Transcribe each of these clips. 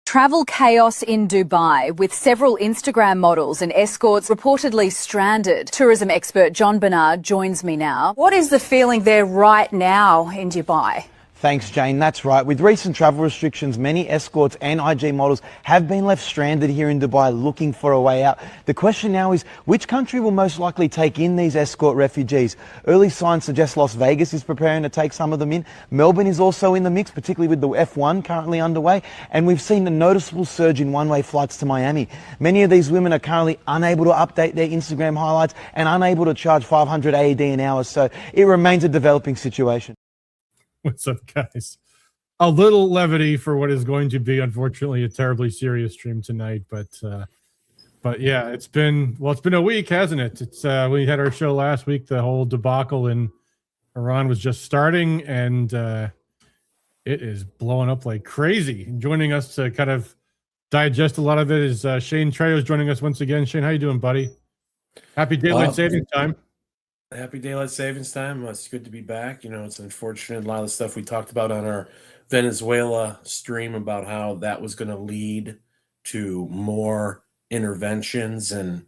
Travel chaos in Dubai, with several Instagram models and escorts reportedly stranded. Tourism expert John Bernard joins me now. What is the feeling there right now in Dubai? Thanks, Jane. That's right. With recent travel restrictions, many escorts and IG models have been left stranded here in Dubai looking for a way out. The question now is, which country will most likely take in these escort refugees? Early signs suggest Las Vegas is preparing to take some of them in. Melbourne is also in the mix, particularly with the F1 currently underway. And we've seen a noticeable surge in one-way flights to Miami. Many of these women are currently unable to update their Instagram highlights and unable to charge 500 AED an hour. So it remains a developing situation. What's up, guys? A little levity for what is going to be, unfortunately, a terribly serious stream tonight. But yeah, it's been a week, hasn't it? It's we had our show last week. The whole debacle in Iran was just starting, and it is blowing up like crazy. And joining us to kind of digest a lot of it is Shane Trejo's joining us once again. Shane, how you doing, buddy? Happy daylight savings time. Happy daylight savings time. It's good to be back. You know, it's unfortunate. A lot of the stuff we talked about on our Venezuela stream about how that was going to lead to more interventions and,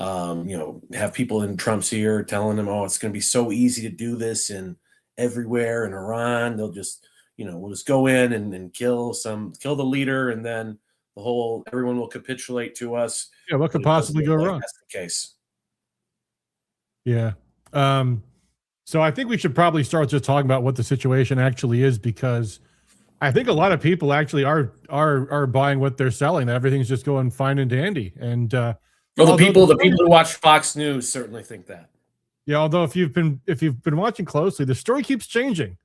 you know, have people in Trump's ear telling them, oh, it's going to be so easy to do this in everywhere in Iran. They'll just, you know, we'll just go in and kill the leader, and then everyone will capitulate to us. Yeah, what could possibly go wrong? That's the case. Yeah. So I think we should probably start just talking about what the situation actually is, because I think a lot of people actually are buying what they're selling, that everything's just going fine and dandy. And well, the people who watch Fox News certainly think that. Yeah, although if you've been watching closely, the story keeps changing.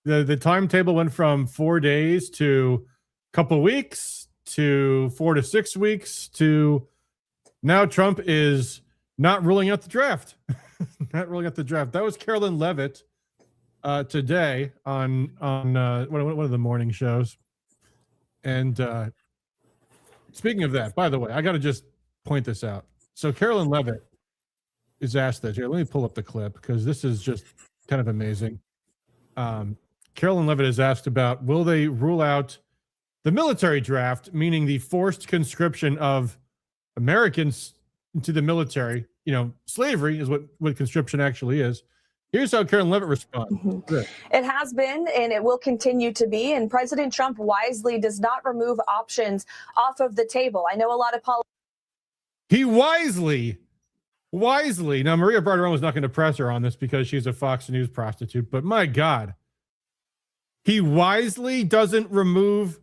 The timetable went from 4 days to a couple of weeks to 4 to 6 weeks to now Trump is not ruling out the draft. Not ruling out the draft. That was Carolyn Levitt today on one of the morning shows. And speaking of that, by the way, I got to just point this out. So Carolyn Levitt is asked this. Here, let me pull up the clip because this is just kind of amazing. Carolyn Levitt is asked about, will they rule out the military draft, meaning the forced conscription of Americans into the military? You know, slavery is what conscription actually is. Here's how Carolyn Levitt responds. It has been, and it will continue to be. And President Trump wisely does not remove options off of the table. I know a lot of He wisely. Now, Maria Bartiromo was not going to press her on this because she's a Fox News prostitute, but my God, he wisely doesn't remove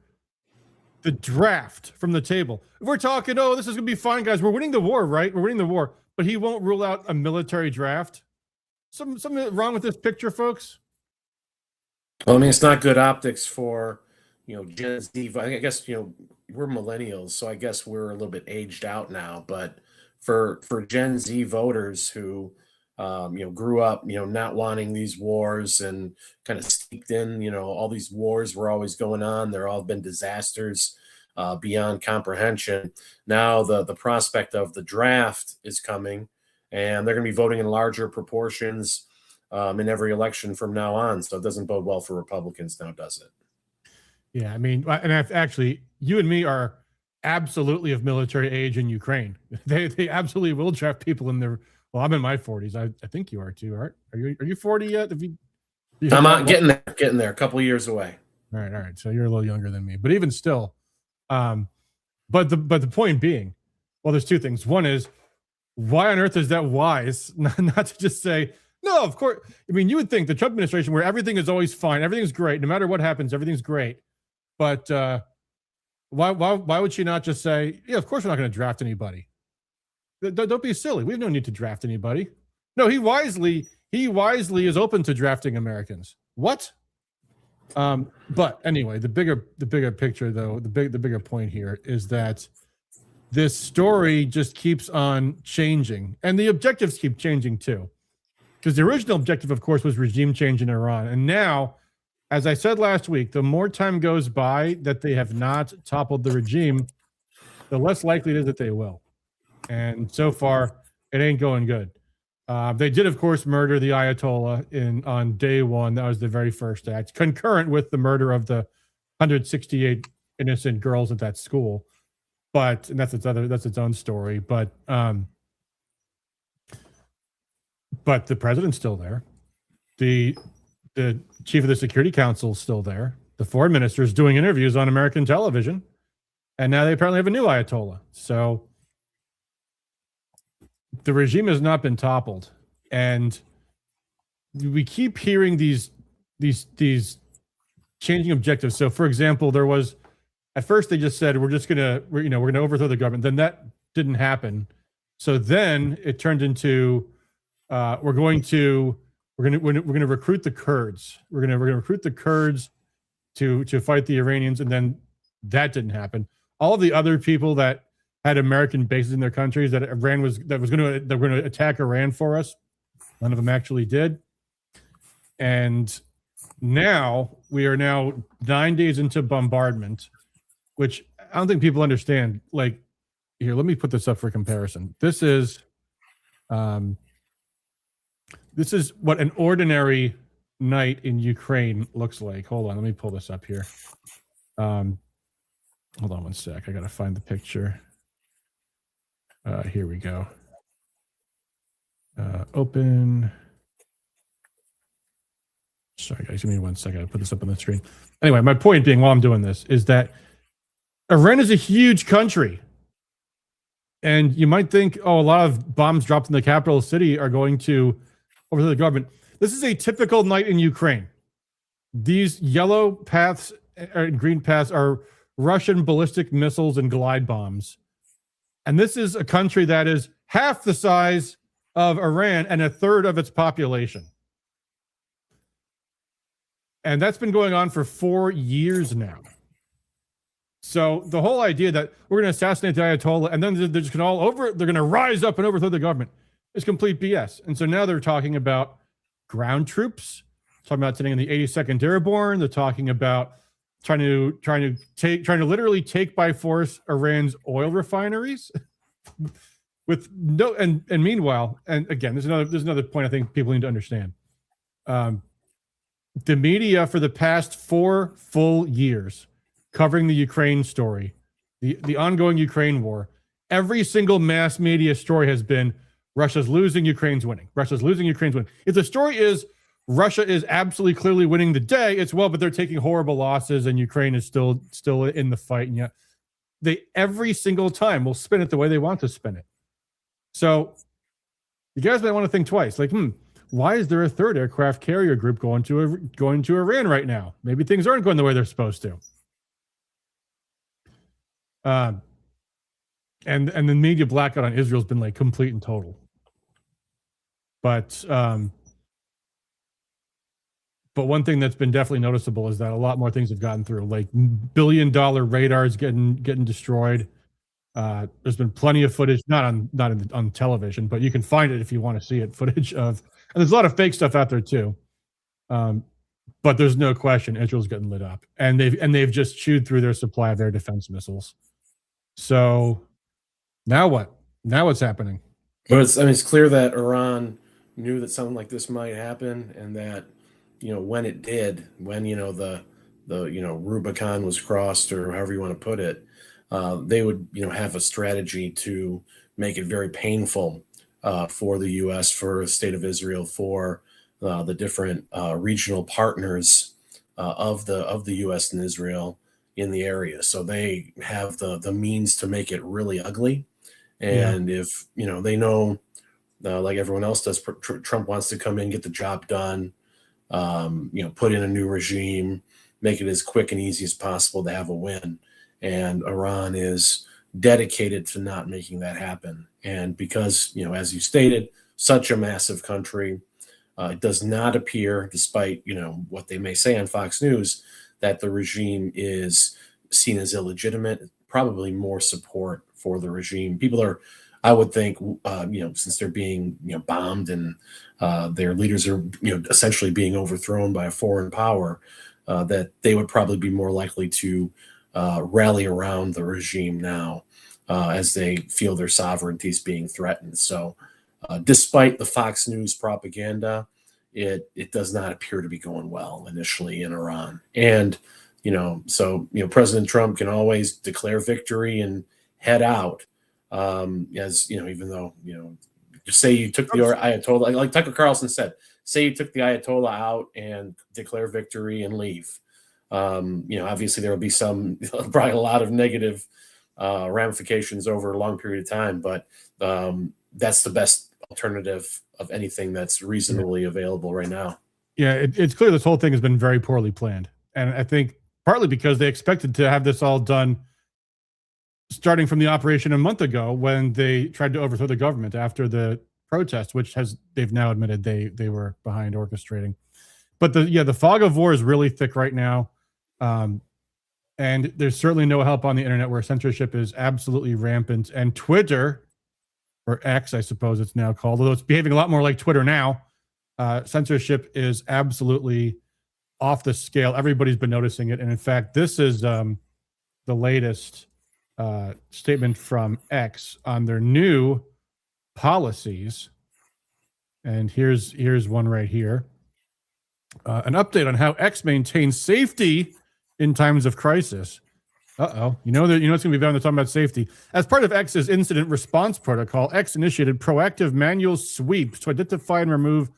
the draft from the table. We're talking, oh, this is going to be fine, guys. We're winning the war, right? We're winning the war. But he won't rule out a military draft. Something wrong with this picture, folks? Well, I mean, it's not good optics for, you know, Gen Z. I guess, you know, we're millennials, so I guess we're a little bit aged out now. But for Gen Z voters who, you know, grew up, you know, not wanting these wars and kind of steeped in, you know, all these wars were always going on. They're all been disasters beyond comprehension. Now the prospect of the draft is coming, and they're going to be voting in larger proportions in every election from now on. So it doesn't bode well for Republicans now, does it? Yeah, I mean, and actually, you and me are absolutely of military age in Ukraine. They absolutely will draft people in their. Well, I'm in my 40s. I think you are too, right? Are you 40 yet? I'm not getting there. A couple of years away. All right. So you're a little younger than me, but even still, but the point being, well, there's two things. One is, why on earth is that wise not to just say no? Of course, I mean, you would think the Trump administration, where everything is always fine, everything's great, no matter what happens, everything's great. But why would she not just say, yeah, of course we're not going to draft anybody? Don't be silly. We have no need to draft anybody. No, he wisely is open to drafting Americans. What? But anyway, the bigger picture, though, the bigger point here is that this story just keeps on changing, and the objectives keep changing too. Because the original objective, of course, was regime change in Iran, and now, as I said last week, the more time goes by that they have not toppled the regime, the less likely it is that they will. And so far, it ain't going good. They did, of course, murder the Ayatollah on day one. That was the very first act, concurrent with the murder of the 168 innocent girls at that school. But and that's its own story. But the president's still there. The chief of the Security Council is still there. The foreign minister is doing interviews on American television, and now they apparently have a new Ayatollah. So the regime has not been toppled, and we keep hearing these changing objectives. So, for example, there was at first they just said we're gonna overthrow the government. Then that didn't happen. So then it turned into we're going to recruit the Kurds. We're gonna recruit the Kurds to fight the Iranians, and then that didn't happen. All of the other people that had American bases in their countries that were going to attack Iran for us, none of them actually did. And now we are 9 days into bombardment, which I don't think people understand. Like, here, let me put this up for comparison. This is what an ordinary night in Ukraine looks like. Hold on, let me pull this up here. Hold on one sec. I gotta find the picture. Here we go. Open. Sorry, guys, give me 1 second. I'll put this up on the screen. Anyway, my point being, while I'm doing this, is that Iran is a huge country. And you might think, oh, a lot of bombs dropped in the capital city are going to overthrow the government. This is a typical night in Ukraine. These yellow paths and green paths are Russian ballistic missiles and glide bombs. And this is a country that is half the size of Iran and a third of its population. And that's been going on for 4 years now. So the whole idea that we're going to assassinate the Ayatollah and then they're just going to rise up and overthrow the government is complete BS. And so now they're talking about ground troops, talking about sending in the 82nd Airborne. They're talking about trying to literally take by force Iran's oil refineries. With no and meanwhile, and again, there's another point I think people need to understand. The media for the past 4 full years covering the Ukraine story, the ongoing Ukraine war, every single mass media story has been Russia's losing, Ukraine's winning. Russia's losing, Ukraine's winning. If the story is Russia is absolutely clearly winning the day, it's but they're taking horrible losses and Ukraine is still in the fight. And yet they every single time will spin it the way they want to spin it. So you guys might want to think twice. Like, why is there a third aircraft carrier group going to Iran right now? Maybe things aren't going the way they're supposed to. And the media blackout on Israel has been like complete and total. But one thing that's been definitely noticeable is that a lot more things have gotten through, like billion-dollar radars getting destroyed. There's been plenty of footage, not on television, but you can find it if you want to see it. Footage of, and there's a lot of fake stuff out there too. But there's no question Israel's getting lit up, and they've just chewed through their supply of air defense missiles. So now what? Now what's happening? But it's clear that Iran knew that something like this might happen, and that when it did, when the Rubicon was crossed, or however you want to put it, they would have a strategy to make it very painful for the U.S., for the state of Israel, for the different regional partners of the U.S. and Israel in the area. So they have the means to make it really ugly. And if they know, like everyone else does, Trump wants to come in, get the job done, put in a new regime, make it as quick and easy as possible to have a win. And Iran is dedicated to not making that happen. And because, as you stated, such a massive country, it does not appear, despite, what they may say on Fox News, that the regime is seen as illegitimate. Probably more support for the regime. People are, I would think, since they're being, bombed and their leaders are, essentially being overthrown by a foreign power, that they would probably be more likely to rally around the regime now as they feel their sovereignty is being threatened. So despite the Fox News propaganda, it does not appear to be going well initially in Iran. And, So President Trump can always declare victory and head out, even though just say you took the Ayatollah, like Tucker Carlson said, say you took the Ayatollah out and declare victory and leave. Obviously there will be probably a lot of negative ramifications over a long period of time, but that's the best alternative of anything that's reasonably available right now. Yeah, it's clear this whole thing has been very poorly planned. And I think partly because they expected to have this all done starting from the operation a month ago when they tried to overthrow the government after the protest, which they've now admitted they were behind orchestrating. But the fog of war is really thick right now. And there's certainly no help on the internet where censorship is absolutely rampant. And Twitter, or X, I suppose it's now called, although it's behaving a lot more like Twitter now, censorship is absolutely off the scale. Everybody's been noticing it. And in fact, this is the latest statement from X on their new policies. And here's one right here. An update on how X maintains safety in times of crisis. Uh-oh. It's going to be better than talking about safety. As part of X's incident response protocol, X initiated proactive manual sweeps to identify and remove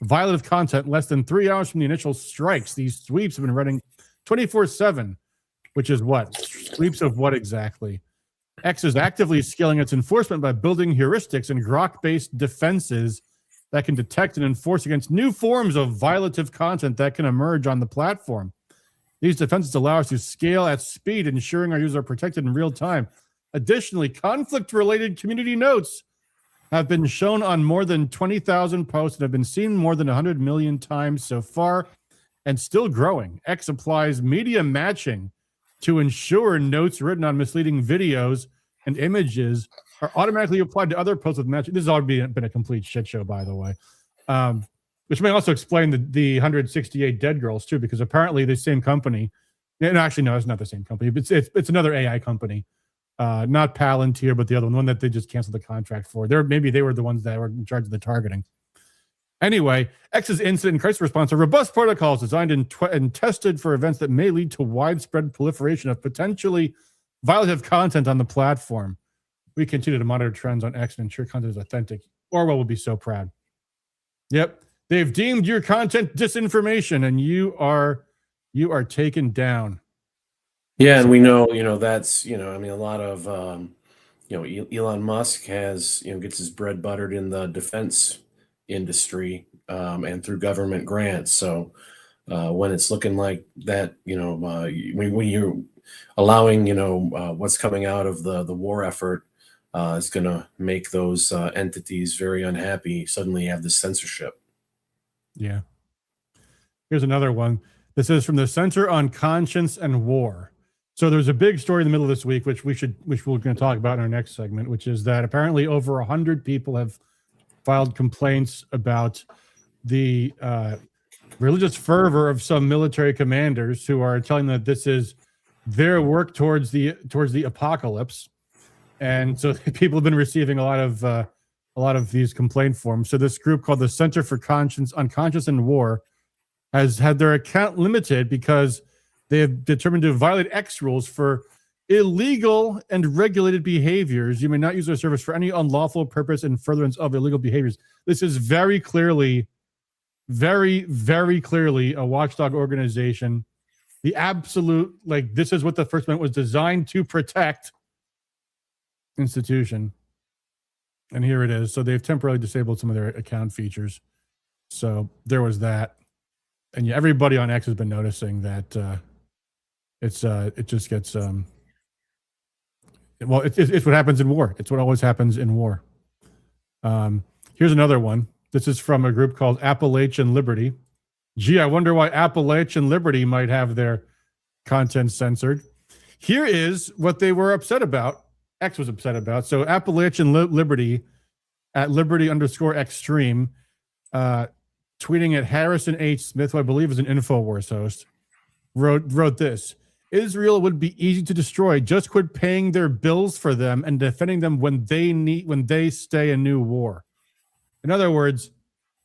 violative content less than 3 hours from the initial strikes. These sweeps have been running 24/7, which is what? Sweeps of what exactly? X is actively scaling its enforcement by building heuristics and grok-based defenses that can detect and enforce against new forms of violative content that can emerge on the platform. These defenses allow us to scale at speed, ensuring our users are protected in real time. Additionally, conflict-related community notes have been shown on more than 20,000 posts and have been seen more than 100 million times so far, and still growing. X applies media matching to ensure notes written on misleading videos and images are automatically applied to other posts with matching. This has all been a complete shit show, by the way. Which may also explain the 168 dead girls too, because apparently the same company, and actually no, it's not the same company, but it's another AI company, not Palantir, but the other one that they just canceled the contract for. Maybe they were the ones that were in charge of the targeting. Anyway, X's incident and crisis response are robust protocols designed and tested for events that may lead to widespread proliferation of potentially violative content on the platform. We continue to monitor trends on X and ensure content is authentic. Orwell will be so proud. Yep. They've deemed your content disinformation, and you are taken down. Yeah, and we know, that's, a lot of, Elon Musk has, gets his bread buttered in the defense industry and through government grants. So when it's looking like that, when you're allowing, what's coming out of the war effort is going to make those entities very unhappy. Suddenly you have this censorship. Yeah. Here's another one. This is from the Center on Conscience and War. So there's a big story in the middle of this week, which we're going to talk about in our next segment, which is that apparently over 100 people have filed complaints about the religious fervor of some military commanders who are telling them that this is their work towards the apocalypse. And so people have been receiving a lot of these complaint forms. So this group called the Center for Conscience and War has had their account limited because they have determined to violate X rules for illegal and regulated behaviors. You may not use their service for any unlawful purpose in furtherance of illegal behaviors. This is very clearly a watchdog organization. The absolute, this is what the First Amendment was designed to protect institution. And here it is. So they've temporarily disabled some of their account features. So there was that. And yeah, everybody on X has been noticing that it just gets it's what happens in war. It's what always happens in war. Here's another one. This is from a group called Appalachian Liberty. Gee, I wonder why Appalachian Liberty might have their content censored. Here is what they were upset about. X was upset about. So Appalachian Liberty at Liberty_Extreme, tweeting at Harrison H. Smith, who I believe is an InfoWars host, wrote this: Israel would be easy to destroy. Just quit paying their bills for them and defending them when they stay a new war. In other words,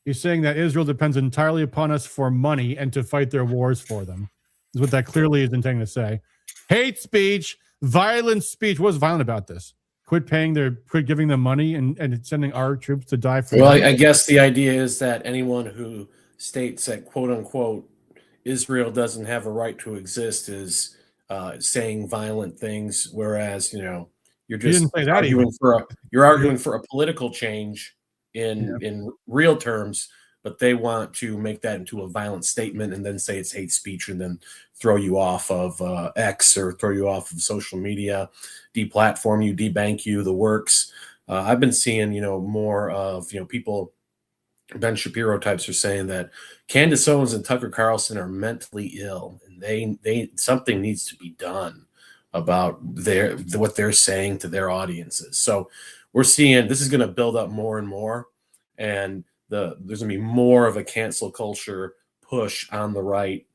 he's saying that Israel depends entirely upon us for money and to fight their wars for them. is what that clearly is intending to say. Hate speech, violent speech. What's violent about this? Quit giving them money and sending our troops to die for Well, them? I guess the idea is that anyone who states that, quote unquote, Israel doesn't have a right to exist is saying violent things, whereas, you're just didn't say that arguing even. you're arguing for a political change in real terms, but they want to make that into a violent statement and then say it's hate speech and then throw you off of X or throw you off of social media, deplatform you, debank you, the works. I've been seeing, more of, people, Ben Shapiro types are saying that Candace Owens and Tucker Carlson are mentally ill, and they something needs to be done about what they're saying to their audiences. So we're seeing this is going to build up more and more, and there's going to be more of a cancel culture push on the right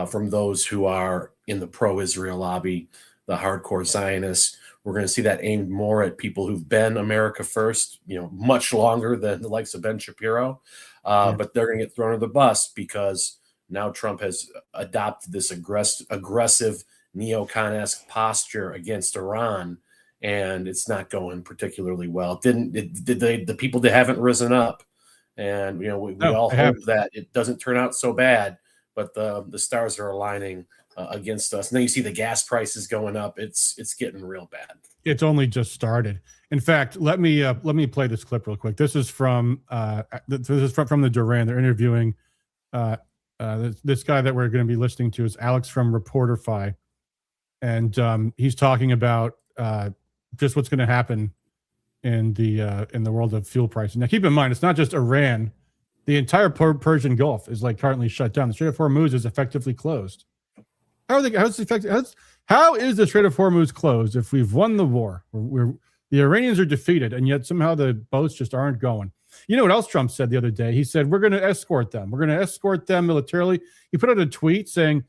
from those who are in the pro-Israel lobby, the hardcore Zionists. We're going to see that aimed more at people who've been America first, much longer than the likes of Ben Shapiro. But they're going to get thrown under the bus because now Trump has adopted this aggressive neocon-esque posture against Iran, and it's not going particularly well. The people that haven't risen up, and we all hope that it doesn't turn out so bad, but the stars are aligning against us. And then you see the gas prices going up. It's getting real bad. It's only just started. In fact, let me play this clip real quick. This is from the Duran. They're interviewing this guy that we're going to be listening to is Alex from Reporterfy, and he's talking about just what's going to happen in the world of fuel prices. Now, keep in mind, it's not just Iran. The entire Persian Gulf is currently shut down. The Strait of Hormuz is effectively closed. How is the Strait of Hormuz closed if we've won the war? The Iranians are defeated, and yet somehow the boats just aren't going. You know what else Trump said the other day? He said, we're going to escort them. We're going to escort them militarily. He put out a tweet saying,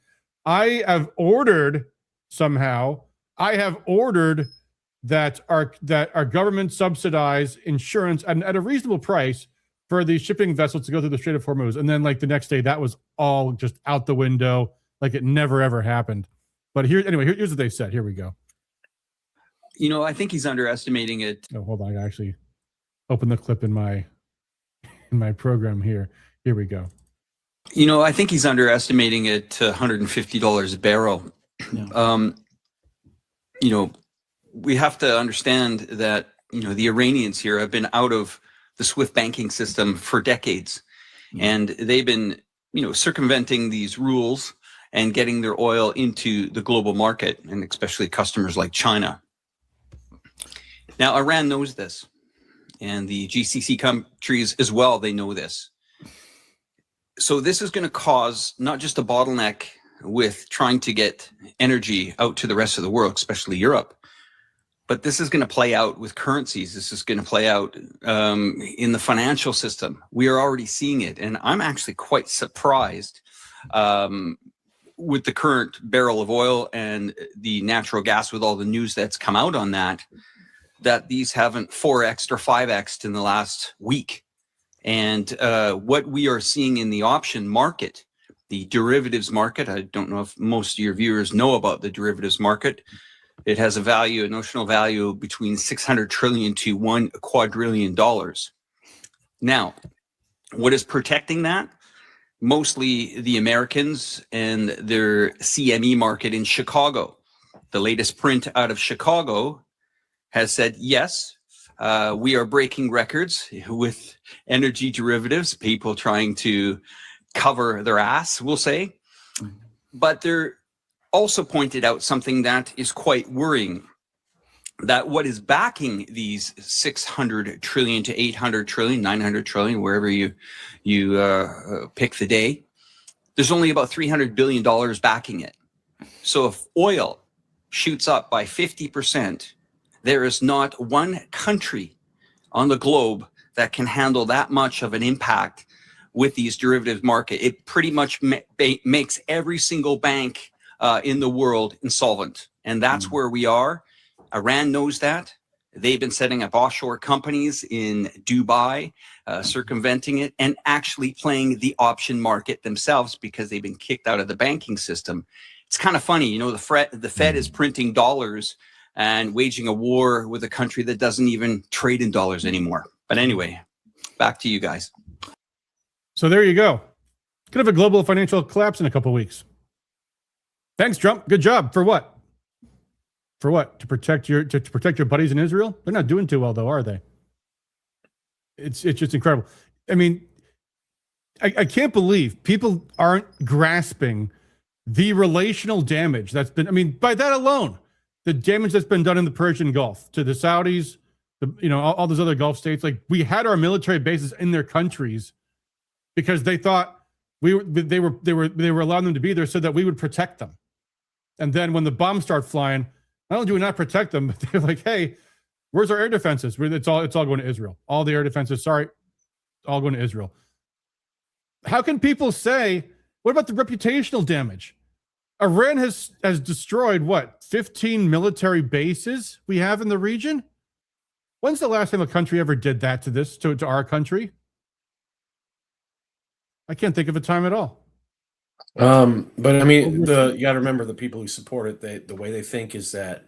I have ordered that our government subsidize insurance at a reasonable price for the shipping vessels to go through the Strait of Hormuz. And then the next day, that was all just out the window, like it never, ever happened. But here's what they said. Here we go. I think he's underestimating it. Oh, hold on. I actually opened the clip in my program here. Here we go. I think he's underestimating it to $150 a barrel. Yeah. We have to understand that, the Iranians here have been out of the SWIFT banking system for decades. Mm-hmm. And they've been, circumventing these rules and getting their oil into the global market, and especially customers like China. Now, Iran knows this, and the GCC countries as well, they know this. So this is going to cause not just a bottleneck with trying to get energy out to the rest of the world, especially Europe, but this is going to play out with currencies. This is going to play out in the financial system. We are already seeing it, and I'm actually quite surprised with the current barrel of oil and the natural gas, with all the news that's come out on that these haven't 4x'd or 5x'd in the last week. And what we are seeing in the option market, the derivatives market, I don't know if most of your viewers know about the derivatives market. It has a notional value between $600 trillion to $1 quadrillion. Now, what is protecting that? Mostly the Americans and their CME market in Chicago. The latest print out of Chicago has said, yes, we are breaking records with energy derivatives, people trying to cover their ass, we'll say. But they're also pointed out something that is quite worrying, that what is backing these 600 trillion to 800 trillion, 900 trillion, wherever you pick the day, there's only about $300 billion backing it. So if oil shoots up by 50%, there is not one country on the globe that can handle that much of an impact with these derivatives market. It pretty much makes every single bank in the world insolvent. And that's where we are. Iran knows that. They've been setting up offshore companies in Dubai, circumventing it, and actually playing the option market themselves because they've been kicked out of the banking system. it's kind of funny, the Fed is printing dollars and waging a war with a country that doesn't even trade in dollars anymore. But anyway, back to you guys. So there you go. Could have a global financial collapse in a couple of weeks. Thanks, Trump. Good job. For what? For what? To protect your buddies in Israel? They're not doing too well, though, are they? It's just incredible. I mean, I can't believe people aren't grasping the relational damage that's been. I mean, by that alone, the damage that's been done in the Persian Gulf to the Saudis, all those other Gulf states. Like, we had our military bases in their countries because they thought they were allowing them to be there so that we would protect them. And then when the bombs start flying, not only do we not protect them, but they're like, "Hey, where's our air defenses? It's all going to Israel. All the air defenses, all going to Israel." How can people say? What about the reputational damage? Iran has destroyed 15 military bases we have in the region. When's the last time a country ever did that to our country? I can't think of a time at all. But I mean, you got to remember the people who support it. The way they think is that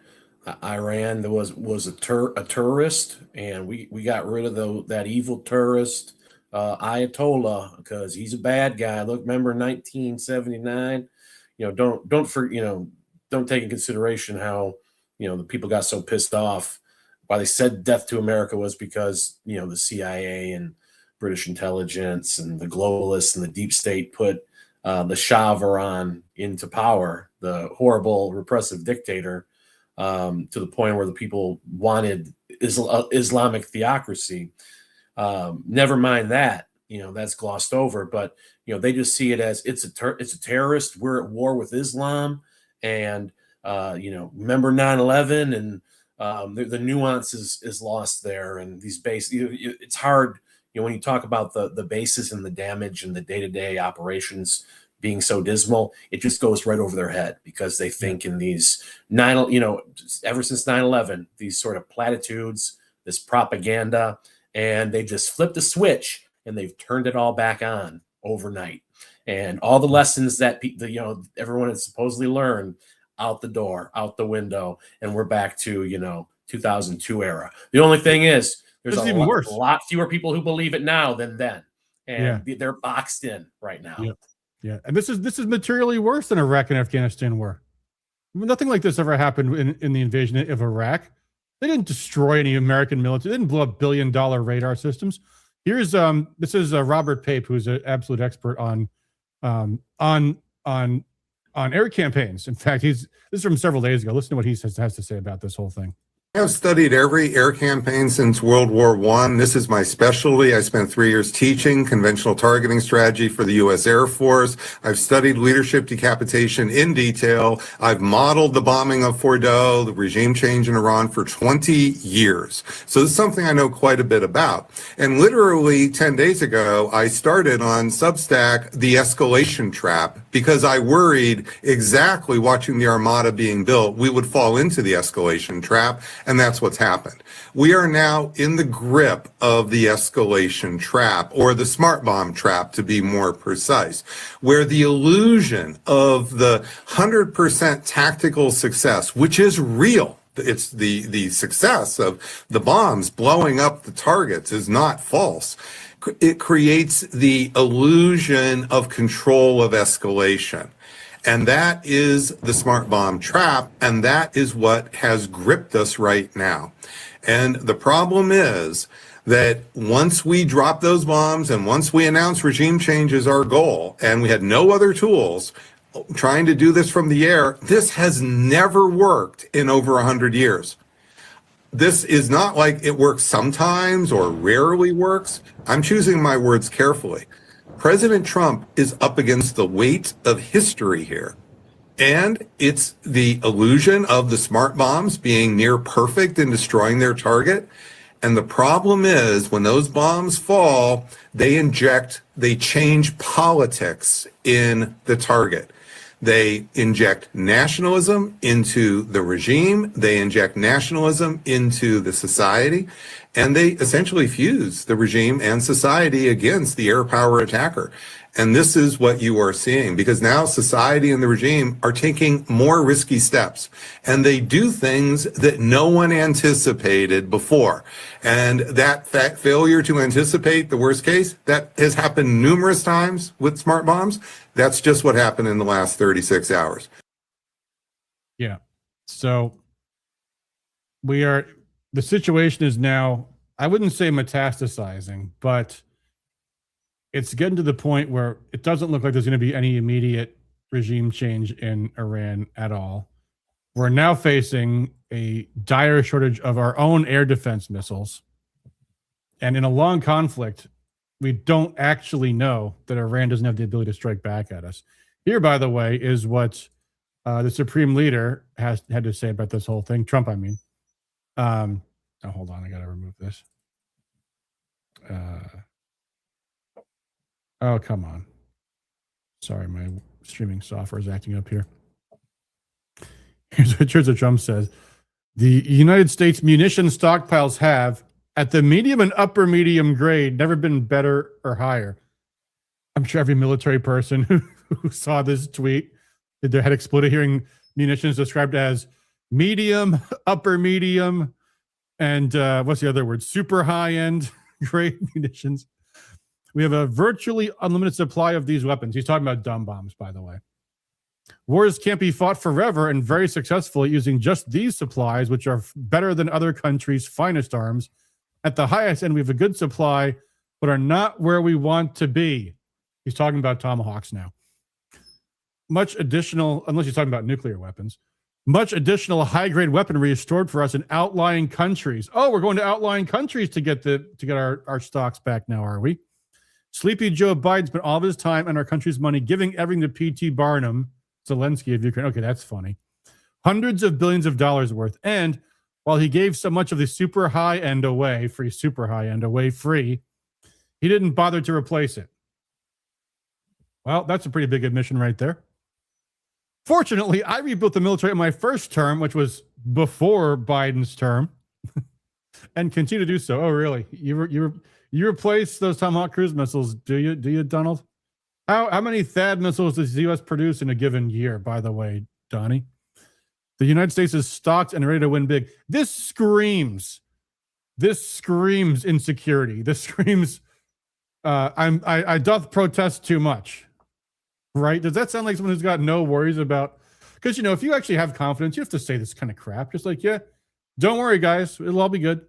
Iran was a terrorist, and we got rid of that evil terrorist Ayatollah because he's a bad guy. Look, remember 1979? Don't take in consideration how the people got so pissed off. Why they said death to America was because the CIA and British intelligence and the globalists and the deep state put the Shah of Iran into power, the horrible repressive dictator, to the point where the people wanted Islamic theocracy. Never mind that, that's glossed over, but they just see it as it's a terrorist. We're at war with Islam, and remember 9/11, and the nuance is lost there. And these it's hard, when you talk about the bases and the damage and the day-to-day operations being so dismal, it just goes right over their head because they think in these ever since 9/11, these sort of platitudes, this propaganda, and they just flipped a switch and they've turned it all back on overnight. And all the lessons that everyone has supposedly learned out the door, out the window, and we're back to 2002 era. The only thing is, there's a lot fewer people who believe it now than then, and they're boxed in right now. Yeah, and this is materially worse than Iraq and Afghanistan were. Nothing like this ever happened in the invasion of Iraq. They didn't destroy any American military. They didn't blow up billion-dollar radar systems. Here's this is Robert Pape, who's an absolute expert on air campaigns. In fact, this is from several days ago. Listen to what he has to say about this whole thing. I have studied every air campaign since World War I. This is my specialty. I spent 3 years teaching conventional targeting strategy for the U.S. Air Force. I've studied leadership decapitation in detail. I've modeled the bombing of Fordow, the regime change in Iran, for 20 years. So this is something I know quite a bit about. And literally 10 days ago, I started on Substack the escalation trap because I worried exactly watching the Armada being built, we would fall into the escalation trap. And that's what's happened. We are now in the grip of the escalation trap, or the smart bomb trap, to be more precise, where the illusion of the 100% tactical success, which is real, it's the success of the bombs blowing up the targets, is not false. It creates the illusion of control of escalation. And that is the smart bomb trap, and that is what has gripped us right now. And the problem is that once we drop those bombs and once we announce regime change is our goal, and we had no other tools trying to do this from the air, this has never worked in over 100 years. This is not like it works sometimes or rarely works. I'm choosing my words carefully. President Trump is up against the weight of history here. And it's the illusion of the smart bombs being near perfect in destroying their target. And the problem is when those bombs fall, they change politics in the target. They inject nationalism into the regime. They inject nationalism into the society. And they essentially fuse the regime and society against the air power attacker. And this is what you are seeing, because now society and the regime are taking more risky steps, and they do things that no one anticipated before. And that failure to anticipate the worst case, that has happened numerous times with smart bombs. That's just what happened in the last 36 hours. Yeah. So the situation is now, I wouldn't say metastasizing, but it's getting to the point where it doesn't look like there's going to be any immediate regime change in Iran at all. We're now facing a dire shortage of our own air defense missiles. And in a long conflict, we don't actually know that Iran doesn't have the ability to strike back at us. Here, by the way, is what the supreme leader had to say about this whole thing. Trump, I mean. Hold on. I got to remove this. Oh, come on. Sorry, my streaming software is acting up here. Here's what Trump says. The United States munition stockpiles have, at the medium and upper medium grade, never been better or higher. I'm sure every military person who saw this tweet, their head exploded hearing munitions described as medium, upper medium, and what's the other word? Super high-end grade munitions. We have a virtually unlimited supply of these weapons. He's talking about dumb bombs, by the way. Wars can't be fought forever and very successfully using just these supplies, which are better than other countries' finest arms. At the highest end, we have a good supply, but are not where we want to be. He's talking about tomahawks now. Much additional, unless he's talking about nuclear weapons, much additional high-grade weaponry is stored for us in outlying countries. Oh, we're going to outlying countries to get our stocks back now, are we? Sleepy Joe Biden spent all of his time and our country's money giving everything to P.T. Barnum, Zelensky of Ukraine. Okay, that's funny. Hundreds of billions of dollars worth. And while he gave so much of the super high end away free, he didn't bother to replace it. Well, that's a pretty big admission right there. Fortunately, I rebuilt the military in my first term, which was before Biden's term, and continue to do so. Oh, really? You replace those Tomahawk cruise missiles, do you, Donald? How many THAAD missiles does the U.S. produce in a given year, by the way, Donnie? The United States is stocked and ready to win big. This screams insecurity. This screams, I doth protest too much, right? Does that sound like someone who's got no worries about? Because, if you actually have confidence, you have to say this kind of crap. Just like, yeah, don't worry, guys. It'll all be good.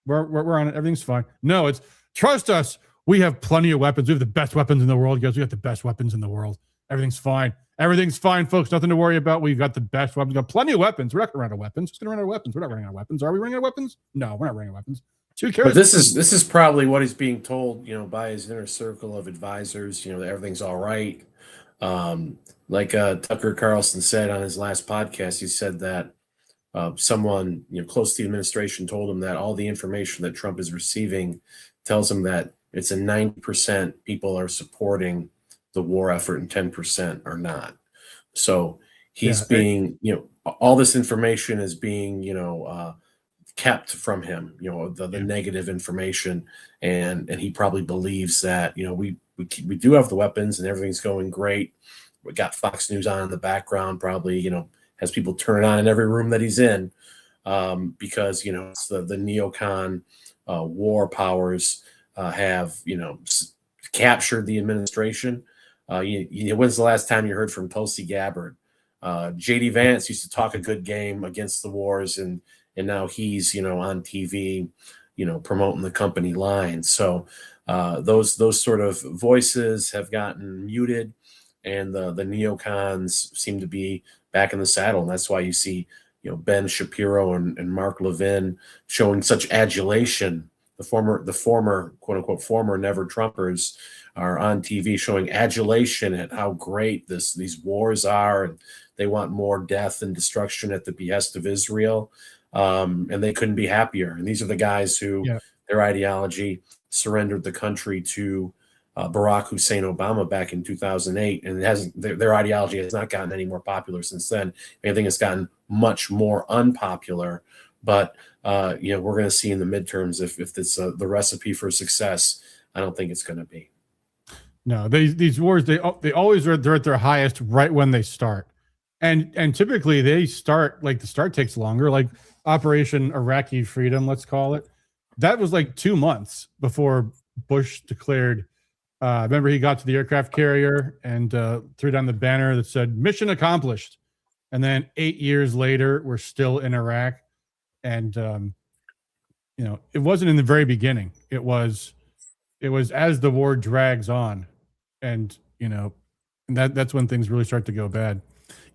We're on it. Everything's fine. No, it's trust us. We have plenty of weapons. We have the best weapons in the world, guys. We got the best weapons in the world. Everything's fine. Everything's fine, folks. Nothing to worry about. We've got the best weapons. We've got plenty of weapons. We're not going to run out of weapons. Just going to run out of weapons. We're not running out of weapons. Are we running out of weapons? No, we're not running out of weapons. Who cares? But this is probably what he's being told, by his inner circle of advisors. That everything's all right. Like Tucker Carlson said on his last podcast, he said that someone close to the administration told him that all the information that Trump is receiving tells him that it's a 90% people are supporting the war effort and 10% are not. So he's being, all this information is being, kept from him, the negative information. And he probably believes that, we do have the weapons and everything's going great. We got Fox News on in the background, probably, has people turn it on in every room that he's in because, it's the neocon war powers have, captured the administration. When's the last time you heard from Tulsi Gabbard? J.D. Vance used to talk a good game against the wars, and now he's, on TV, promoting the company line. So those sort of voices have gotten muted, and the neocons seem to be back in the saddle. And that's why you see, Ben Shapiro and Mark Levin showing such adulation. The former quote unquote former never Trumpers are on TV showing adulation at how great these wars are, and they want more death and destruction at the behest of Israel, and they couldn't be happier. And these are the guys who their ideology surrendered the country to Barack Hussein Obama back in 2008, and it hasn't. Their ideology has not gotten any more popular since then. I think it's gotten much more unpopular. But we're going to see in the midterms if it's the recipe for success. I don't think it's going to be. No, these wars they always they're at their highest right when they start, and typically they start like the start takes longer. Like Operation Iraqi Freedom, let's call it. That was like 2 months before Bush declared. Remember, he got to the aircraft carrier and threw down the banner that said "Mission accomplished," and then 8 years later, we're still in Iraq. And it wasn't in the very beginning. It was as the war drags on, and that's when things really start to go bad.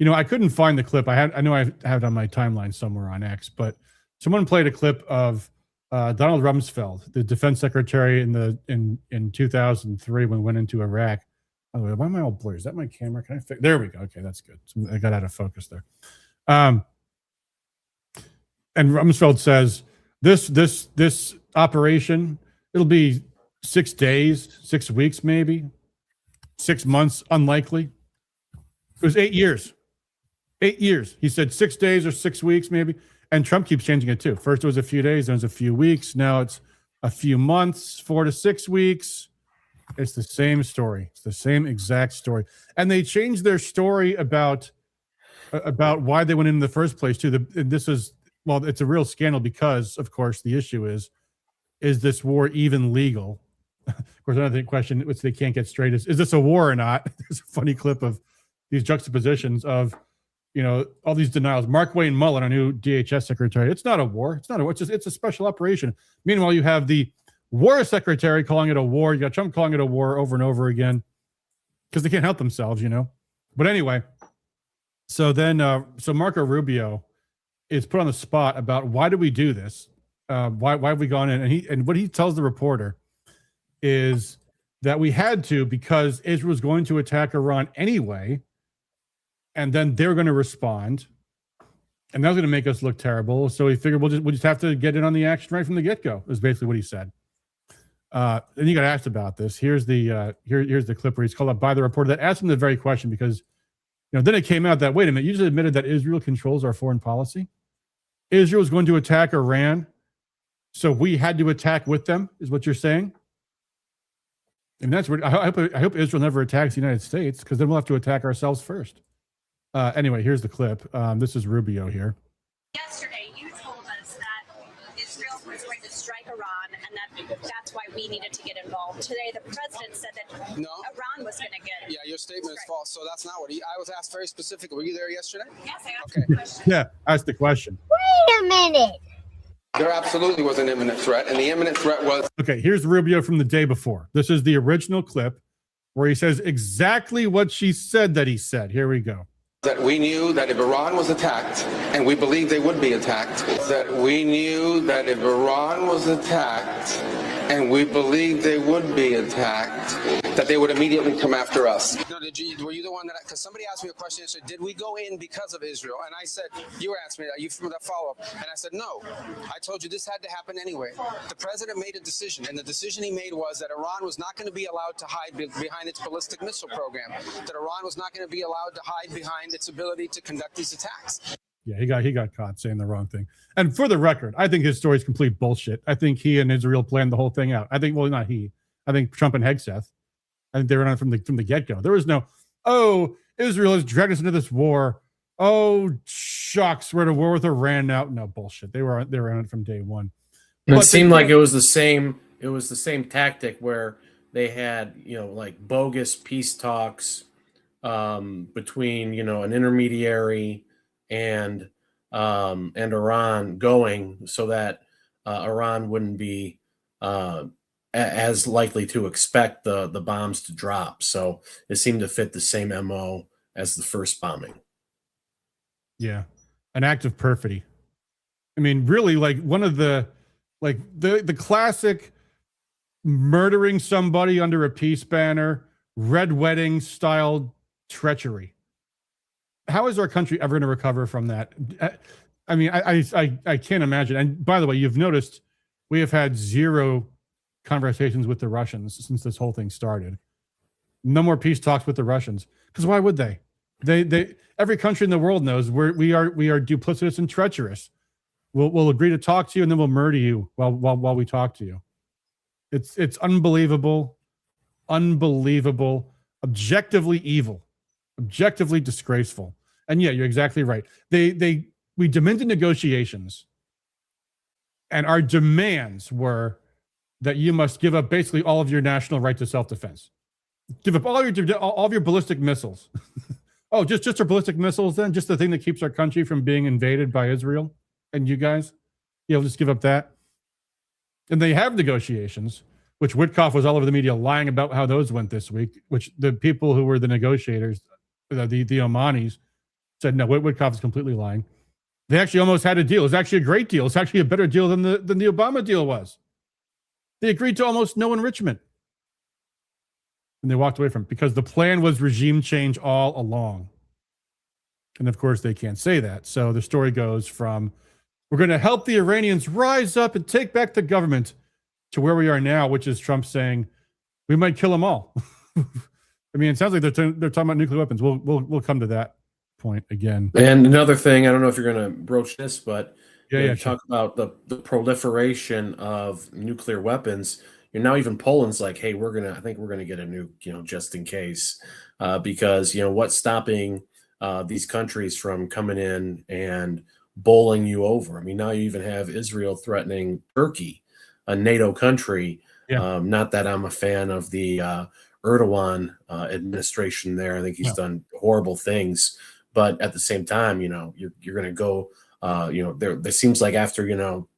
I couldn't find the clip. I know I have it on my timeline somewhere on X, but someone played a clip of Donald Rumsfeld, the defense secretary in 2003 when we went into Iraq. By the way, why am I all blurry? Is that my camera? Can I fix? There we go. Okay, that's good. I got out of focus there. And Rumsfeld says this operation, it'll be 6 days, 6 weeks, maybe 6 months, unlikely. It was 8 years. 8 years. He said 6 days or 6 weeks, maybe. And Trump keeps changing it too. First it was a few days, then it was a few weeks. Now it's a few months, 4 to 6 weeks. It's the same story. It's the same exact story. And they changed their story about why they went in the first place too. It's a real scandal because, of course, the issue is this war even legal? Of course, another question which they can't get straight is this a war or not? There's a funny clip of these juxtapositions of, all these denials. Mark Wayne Mullen, our new DHS secretary, it's not a war. It's not a war. It's a special operation. Meanwhile, you have the war secretary calling it a war. You got Trump calling it a war over and over again because they can't help themselves, But anyway, so then, Marco Rubio is put on the spot about why did we do this? Why have we gone in? And what he tells the reporter is that we had to because Israel was going to attack Iran anyway, and then they're going to respond, and that was going to make us look terrible. So he figured we'll just have to get in on the action right from the get-go. Is basically what he said. And he got asked about this. Here's the clip where he's called up by the reporter that asked him the very question because then it came out that wait a minute, you just admitted that Israel controls our foreign policy. Israel is going to attack Iran, so we had to attack with them, is what you're saying? And that's what I hope Israel never attacks the United States, because then we'll have to attack ourselves first. Anyway, here's the clip. This is Rubio here. Yesterday, you told us that Israel was going to strike Iran, and that's why we needed to get involved. Today, the president said that Iran was going to get. Yeah, your statement is false. So that's not what I was asked very specifically. Were you there yesterday? Yes, I asked the question. Yeah, asked the question. Wait a minute. There absolutely was an imminent threat, and the imminent threat was. Okay, here's Rubio from the day before. This is the original clip where he says exactly what she said that he said. Here we go. That we knew that if Iran was attacked, and we believed they would be attacked, that we knew that if Iran was attacked, and we believed they would be attacked, that they would immediately come after us. No, were you the one that, because somebody asked me a question yesterday, did we go in because of Israel? And I said, you asked me, are you from that follow-up? And I said, no. I told you this had to happen anyway. The president made a decision, and the decision he made was that Iran was not going to be allowed to hide behind its ballistic missile program, that Iran was not going to be allowed to hide behind its ability to conduct these attacks. Yeah, he got caught saying the wrong thing. And for the record, I think his story is complete bullshit. I think he and Israel planned the whole thing out. I think, well, not he. I think Trump and Hegseth. I think they were on it from the get-go. There was no, Israel has dragged us into this war. Oh, shucks, we're at a war with Iran now. No, bullshit. They were on it from day one. It seemed like it was the same tactic where they had, like bogus peace talks between, an intermediary and Iran going so that Iran wouldn't be as likely to expect the bombs to drop. So it seemed to fit the same MO as the first bombing. Yeah, an act of perfidy. I mean, really, like one of the classic murdering somebody under a peace banner, red wedding style treachery. How is our country ever going to recover from that? I mean, I can't imagine. And by the way, you've noticed we have had zero conversations with the Russians since this whole thing started. No more peace talks with the Russians, because why would they? They every country in the world knows we are duplicitous and treacherous. We'll agree to talk to you, and then we'll murder you while we talk to you. It's unbelievable. unbelievable, objectively evil, objectively disgraceful. And yeah, you're exactly right. We demanded negotiations, and our demands were that you must give up basically all of your national right to self-defense. Give up all of your ballistic missiles. Oh, just our ballistic missiles then? Just the thing that keeps our country from being invaded by Israel and you guys? You'll just give up that? And they have negotiations, which Witkoff was all over the media lying about how those went this week, which the people who were the negotiators, the Omanis, said, no, Witkoff is completely lying. They actually almost had a deal. It's actually a great deal. It's actually a better deal than the Obama deal was. They agreed to almost no enrichment. And they walked away from it because the plan was regime change all along. And of course, they can't say that. So the story goes from, we're going to help the Iranians rise up and take back the government, to where we are now, which is Trump saying, we might kill them all. I mean, it sounds like they're talking about nuclear weapons. We'll come to that point again. And another thing, I don't know if you're going to broach this, but you talk about the proliferation of nuclear weapons. Now even Poland's like, hey, I think we're gonna get a nuke, just in case, because what's stopping these countries from coming in and bowling you over? I mean, now you even have Israel threatening Turkey, a NATO country. Yeah. Not that I'm a fan of the Erdogan administration there. I think he's done horrible things, but at the same time, you're going to go. There seems like after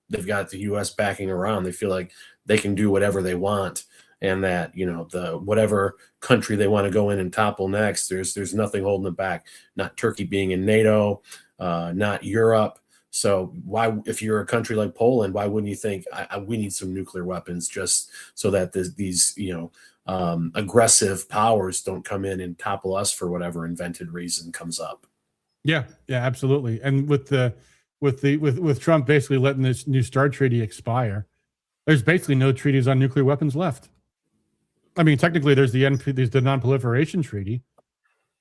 they've got the U.S. backing around, they feel like they can do whatever they want, and that the whatever country they want to go in and topple next, there's nothing holding them back. Not Turkey being in NATO, not Europe. So why, if you're a country like Poland, why wouldn't you think we need some nuclear weapons just so that these aggressive powers don't come in and topple us for whatever invented reason comes up? Yeah, absolutely. And with Trump basically letting this New START treaty expire, there's basically no treaties on nuclear weapons left. I mean, technically, there's the Non-Proliferation Treaty,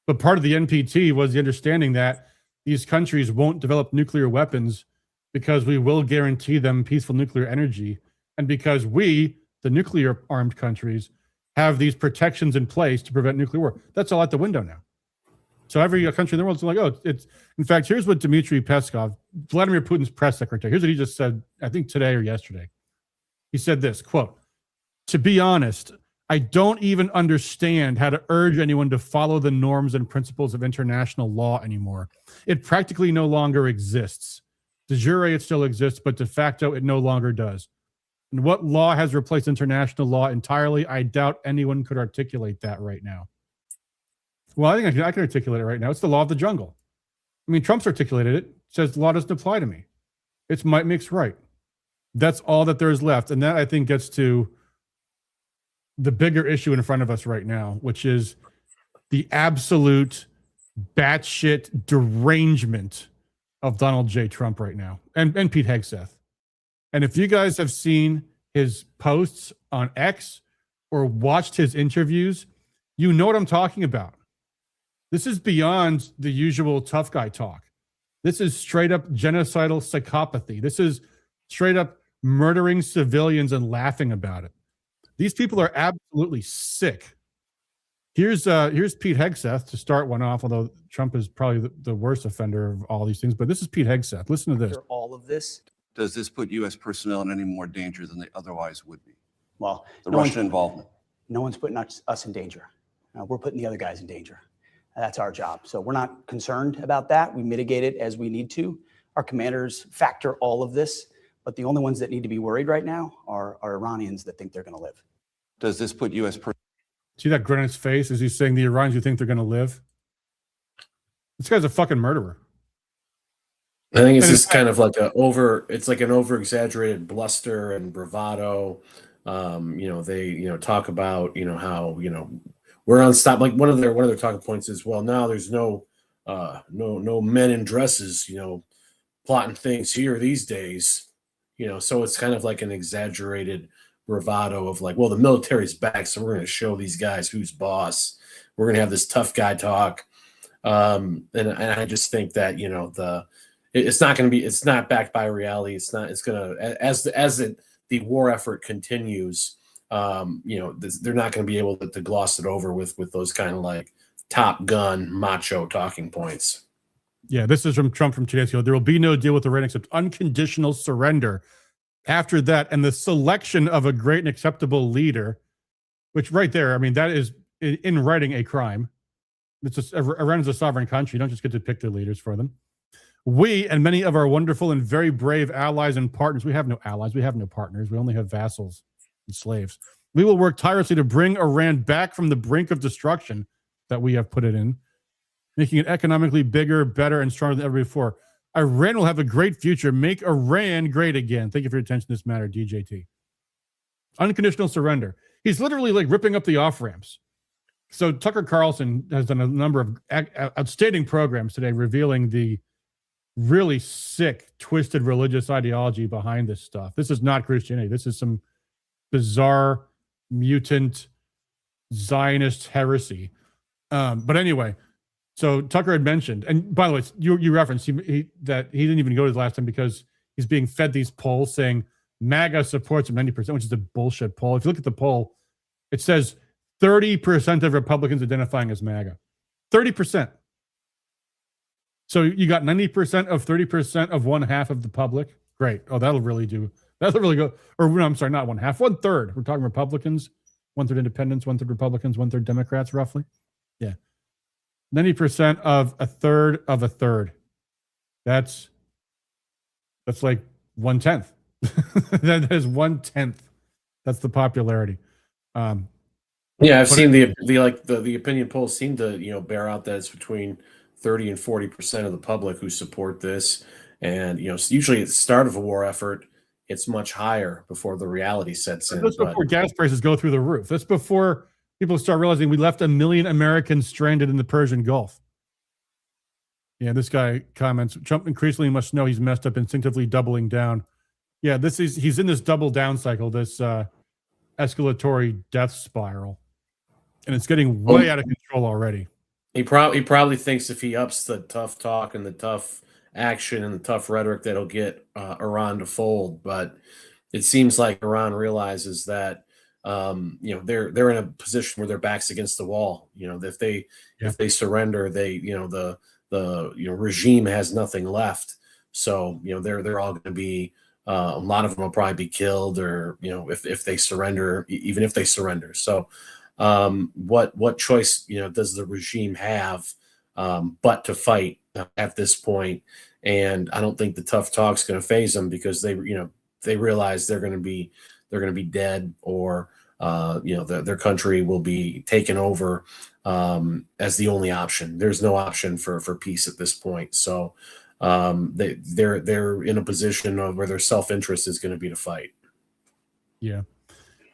but part of the NPT was the understanding that these countries won't develop nuclear weapons because we will guarantee them peaceful nuclear energy, and because we, the nuclear-armed countries, have these protections in place to prevent nuclear war. That's all out the window now. So every country in the world is like, oh, it's. In fact, here's what Dmitry Peskov, Vladimir Putin's press secretary, here's what he just said, I think today or yesterday. He said this, quote, "To be honest, I don't even understand how to urge anyone to follow the norms and principles of international law anymore. It practically no longer exists. De jure, it still exists, but de facto, it no longer does. And what law has replaced international law entirely? I doubt anyone could articulate that right now." Well, I think I can articulate it right now. It's the law of the jungle. I mean, Trump's articulated it. Says the law doesn't apply to me. It's might makes right. That's all that there is left. And that, I think, gets to the bigger issue in front of us right now, which is the absolute batshit derangement of Donald J. Trump right now, and Pete Hegseth. And if you guys have seen his posts on X or watched his interviews, you know what I'm talking about. This is beyond the usual tough guy talk. This is straight up genocidal psychopathy. This is straight up murdering civilians and laughing about it. These people are absolutely sick. Here's Pete Hegseth to start one off, although Trump is probably the worst offender of all these things. But this is Pete Hegseth. Listen to this. After all of this, does this put U.S. personnel in any more danger than they otherwise would be? Well, the Russian involvement. No one's putting us in danger. We're putting the other guys in danger. That's our job. So we're not concerned about that. We mitigate it as we need to. Our commanders factor all of this, but the only ones that need to be worried right now are Iranians that think they're going to live. Does this put U.S. See that grin on his face as he's saying the Iranians who think they're going to live? This guy's a fucking murderer. I think it's just kind of like an over-exaggerated bluster and bravado. They talk about how we're unstoppable. Like one of their talking points is, well, now there's no men in dresses plotting things here these days. So it's kind of like an exaggerated bravado of like, well, the military's back, so we're going to show these guys who's boss. We're going to have this tough guy talk, and I just think that it's not going to be. It's not backed by reality. It's not. It's going to as the war effort continues. they're not going to be able to gloss it over with those kind of like Top Gun macho talking points. Yeah, this is from Trump from 2 days ago. There will be no deal with Iran except unconditional surrender. After that, and the selection of a great and acceptable leader, which right there, I mean, that is in writing a crime. It's just, Iran is a sovereign country. You don't just get to pick their leaders for them. We and many of our wonderful and very brave allies and partners, we have no allies, we have no partners, we only have vassals and slaves. We will work tirelessly to bring Iran back from the brink of destruction that we have put it in, making it economically bigger, better, and stronger than ever before. Iran will have a great future. Make Iran great again. Thank you for your attention to this matter, DJT. Unconditional surrender. He's literally like ripping up the off-ramps. So Tucker Carlson has done a number of outstanding programs today revealing the really sick, twisted religious ideology behind this stuff. This is not Christianity. This is some bizarre, mutant, Zionist heresy. But anyway, so Tucker had mentioned, and by the way, you referenced that he didn't even go to the last time because he's being fed these polls saying MAGA supports him 90%, which is a bullshit poll. If you look at the poll, it says 30% of Republicans identifying as MAGA. 30%. So you got 90% of 30% of one half of the public. Great. Oh, that'll really go. Or no, I'm sorry, not one half, 1/3. We're talking Republicans, 1/3 independents, 1/3 Republicans, 1/3 Democrats, roughly. Yeah. 90% of a third of a third. That's like 1/10. That is 1/10. That's the popularity. Yeah, I've seen the opinion polls seem to bear out that it's between 30 and 40% of the public who support this, and usually at the start of a war effort, it's much higher before the reality sets in. That's before gas prices go through the roof. That's before people start realizing we left 1 million Americans stranded in the Persian Gulf. Yeah, this guy comments, Trump increasingly must know he's messed up, instinctively doubling down. Yeah, he's in this double down cycle, this escalatory death spiral. And it's getting way out of control already. He probably thinks if he ups the tough talk and the tough action and the tough rhetoric, that'll get Iran to fold. But it seems like Iran realizes that they're in a position where their back's against the wall. If they surrender, the regime has nothing left. So they're all going to be a lot of them will probably be killed, or if they surrender, even if they surrender. So what choice does the regime have but to fight at this point? And I don't think the tough talk's going to phase them, because they realize they're going to be dead, or their country will be taken over as the only option. There's no option for peace at this point. So they're in a position of where their self-interest is going to be to fight. Yeah.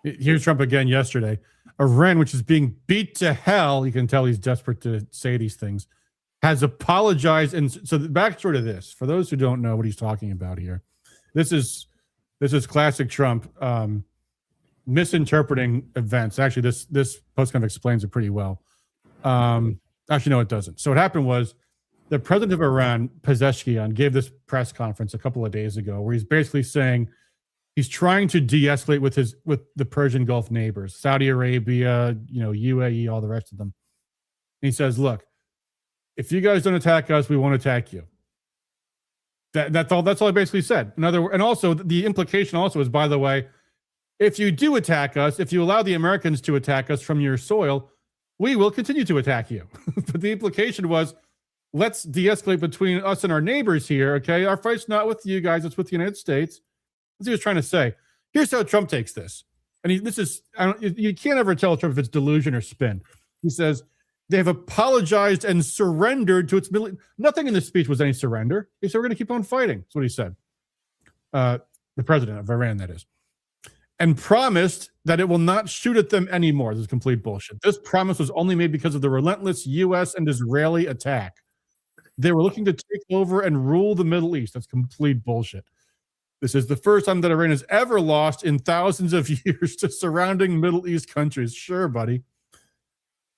Here's Trump again yesterday. Iran, which is being beat to hell, you can tell he's desperate to say these things, has apologized. And so the backstory to this, for those who don't know what he's talking about here, this is classic Trump misinterpreting events. Actually, this post kind of explains it pretty well. Actually, no, it doesn't. So what happened was the president of Iran, Pezeshkian, gave this press conference a couple of days ago where he's basically saying he's trying to de-escalate with the Persian Gulf neighbors, Saudi Arabia, UAE, all the rest of them. And he says, look, if you guys don't attack us, we won't attack you. That's all he basically said. And also the implication also is, by the way, if you do attack us, if you allow the Americans to attack us from your soil, we will continue to attack you. But the implication was, let's de-escalate between us and our neighbors here, okay? Our fight's not with you guys, it's with the United States. That's what he was trying to say. Here's how Trump takes this. And you can't ever tell Trump if it's delusion or spin. He says, they have apologized and surrendered to its military. Nothing in this speech was any surrender. He said, we're going to keep on fighting. That's what he said. The president of Iran, that is. And promised that it will not shoot at them anymore. This is complete bullshit. This promise was only made because of the relentless U.S. and Israeli attack. They were looking to take over and rule the Middle East. That's complete bullshit. This is the first time that Iran has ever lost in thousands of years to surrounding Middle East countries. Sure, buddy.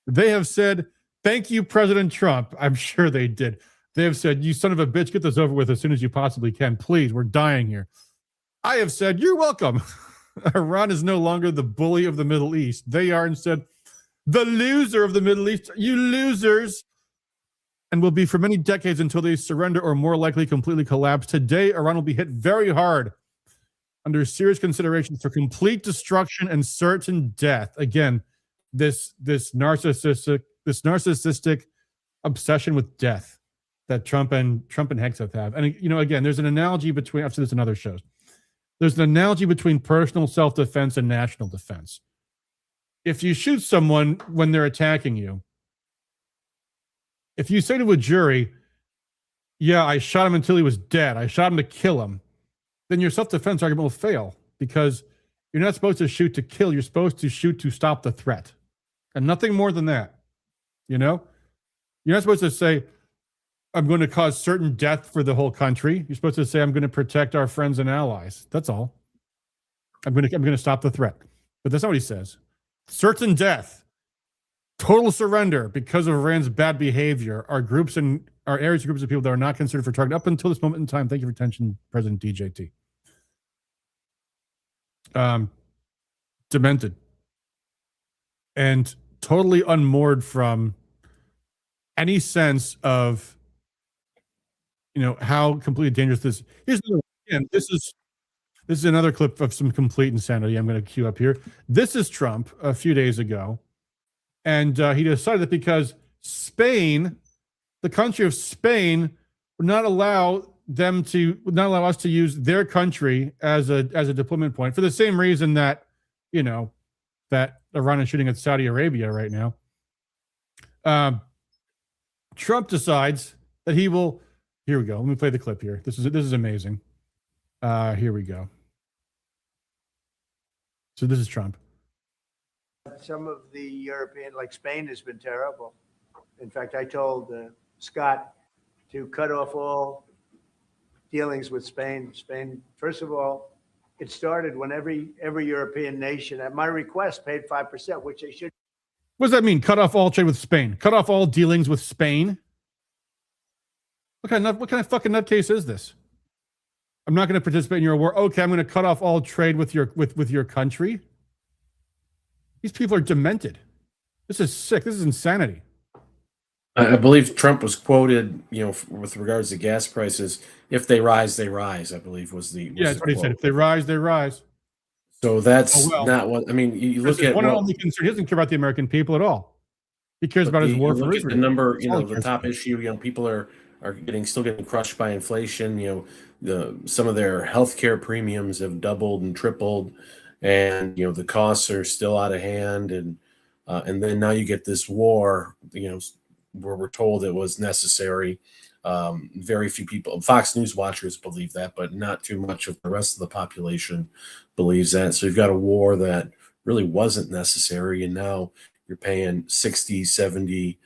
They have said, thank you, President Trump. I'm sure they did. They have said, you son of a bitch, get this over with as soon as you possibly can. Please, we're dying here. I have said, you're welcome. Iran is no longer the bully of the Middle East. They are instead the loser of the Middle East. You losers. And will be for many decades until they surrender or more likely completely collapse. Today, Iran will be hit very hard under serious considerations for complete destruction and certain death. Again, this narcissistic obsession with death that Trump and Hegseth have. And again, there's an analogy between, I've said this in other shows. There's an analogy between personal self-defense and national defense. If you shoot someone when they're attacking you, if you say to a jury, yeah, I shot him until he was dead, I shot him to kill him, then your self-defense argument will fail because you're not supposed to shoot to kill. You're supposed to shoot to stop the threat and nothing more than that. You're not supposed to say, I'm going to cause certain death for the whole country. You're supposed to say, I'm going to protect our friends and allies. That's all. I'm going to stop the threat. But that's not what he says. Certain death. Total surrender because of Iran's bad behavior are groups and are areas of groups of people that are not considered for target up until this moment in time. Thank you for attention, President DJT. Demented and totally unmoored from any sense of how completely dangerous this is. Again, this is another clip of some complete insanity. I'm going to cue up here. This is Trump a few days ago. And he decided that because Spain, the country of Spain, would not allow us to use their country as a deployment point for the same reason that that Iran is shooting at Saudi Arabia right now. Trump decides that he will. Here we go. Let me play the clip here. This is amazing. Here we go. So this is Trump. Some of the European, like Spain, has been terrible. In fact, I told Scott to cut off all dealings with Spain. Spain, first of all, it started when every European nation, at my request, paid 5%, which they should. What does that mean? Cut off all trade with Spain? Cut off all dealings with Spain? What kind of fucking nutcase is this? I'm not going to participate in your war. Okay, I'm going to cut off all trade with your country. These people are demented. This is sick. This is insanity. I believe Trump was quoted, with regards to gas prices, if they rise, they rise, I believe was the that's what he said. If they rise, they rise. So that's not what, I mean, you look at... only concern. He doesn't care about the American people at all. He cares about his war for Israel. The number, the top issue, people are still getting crushed by inflation. Some of their healthcare premiums have doubled and tripled. And the costs are still out of hand, and then now you get this war, where we're told it was necessary. Very few people, Fox News watchers, believe that, but not too much of the rest of the population believes that. So you've got a war that really wasn't necessary, and now you're paying 60, 70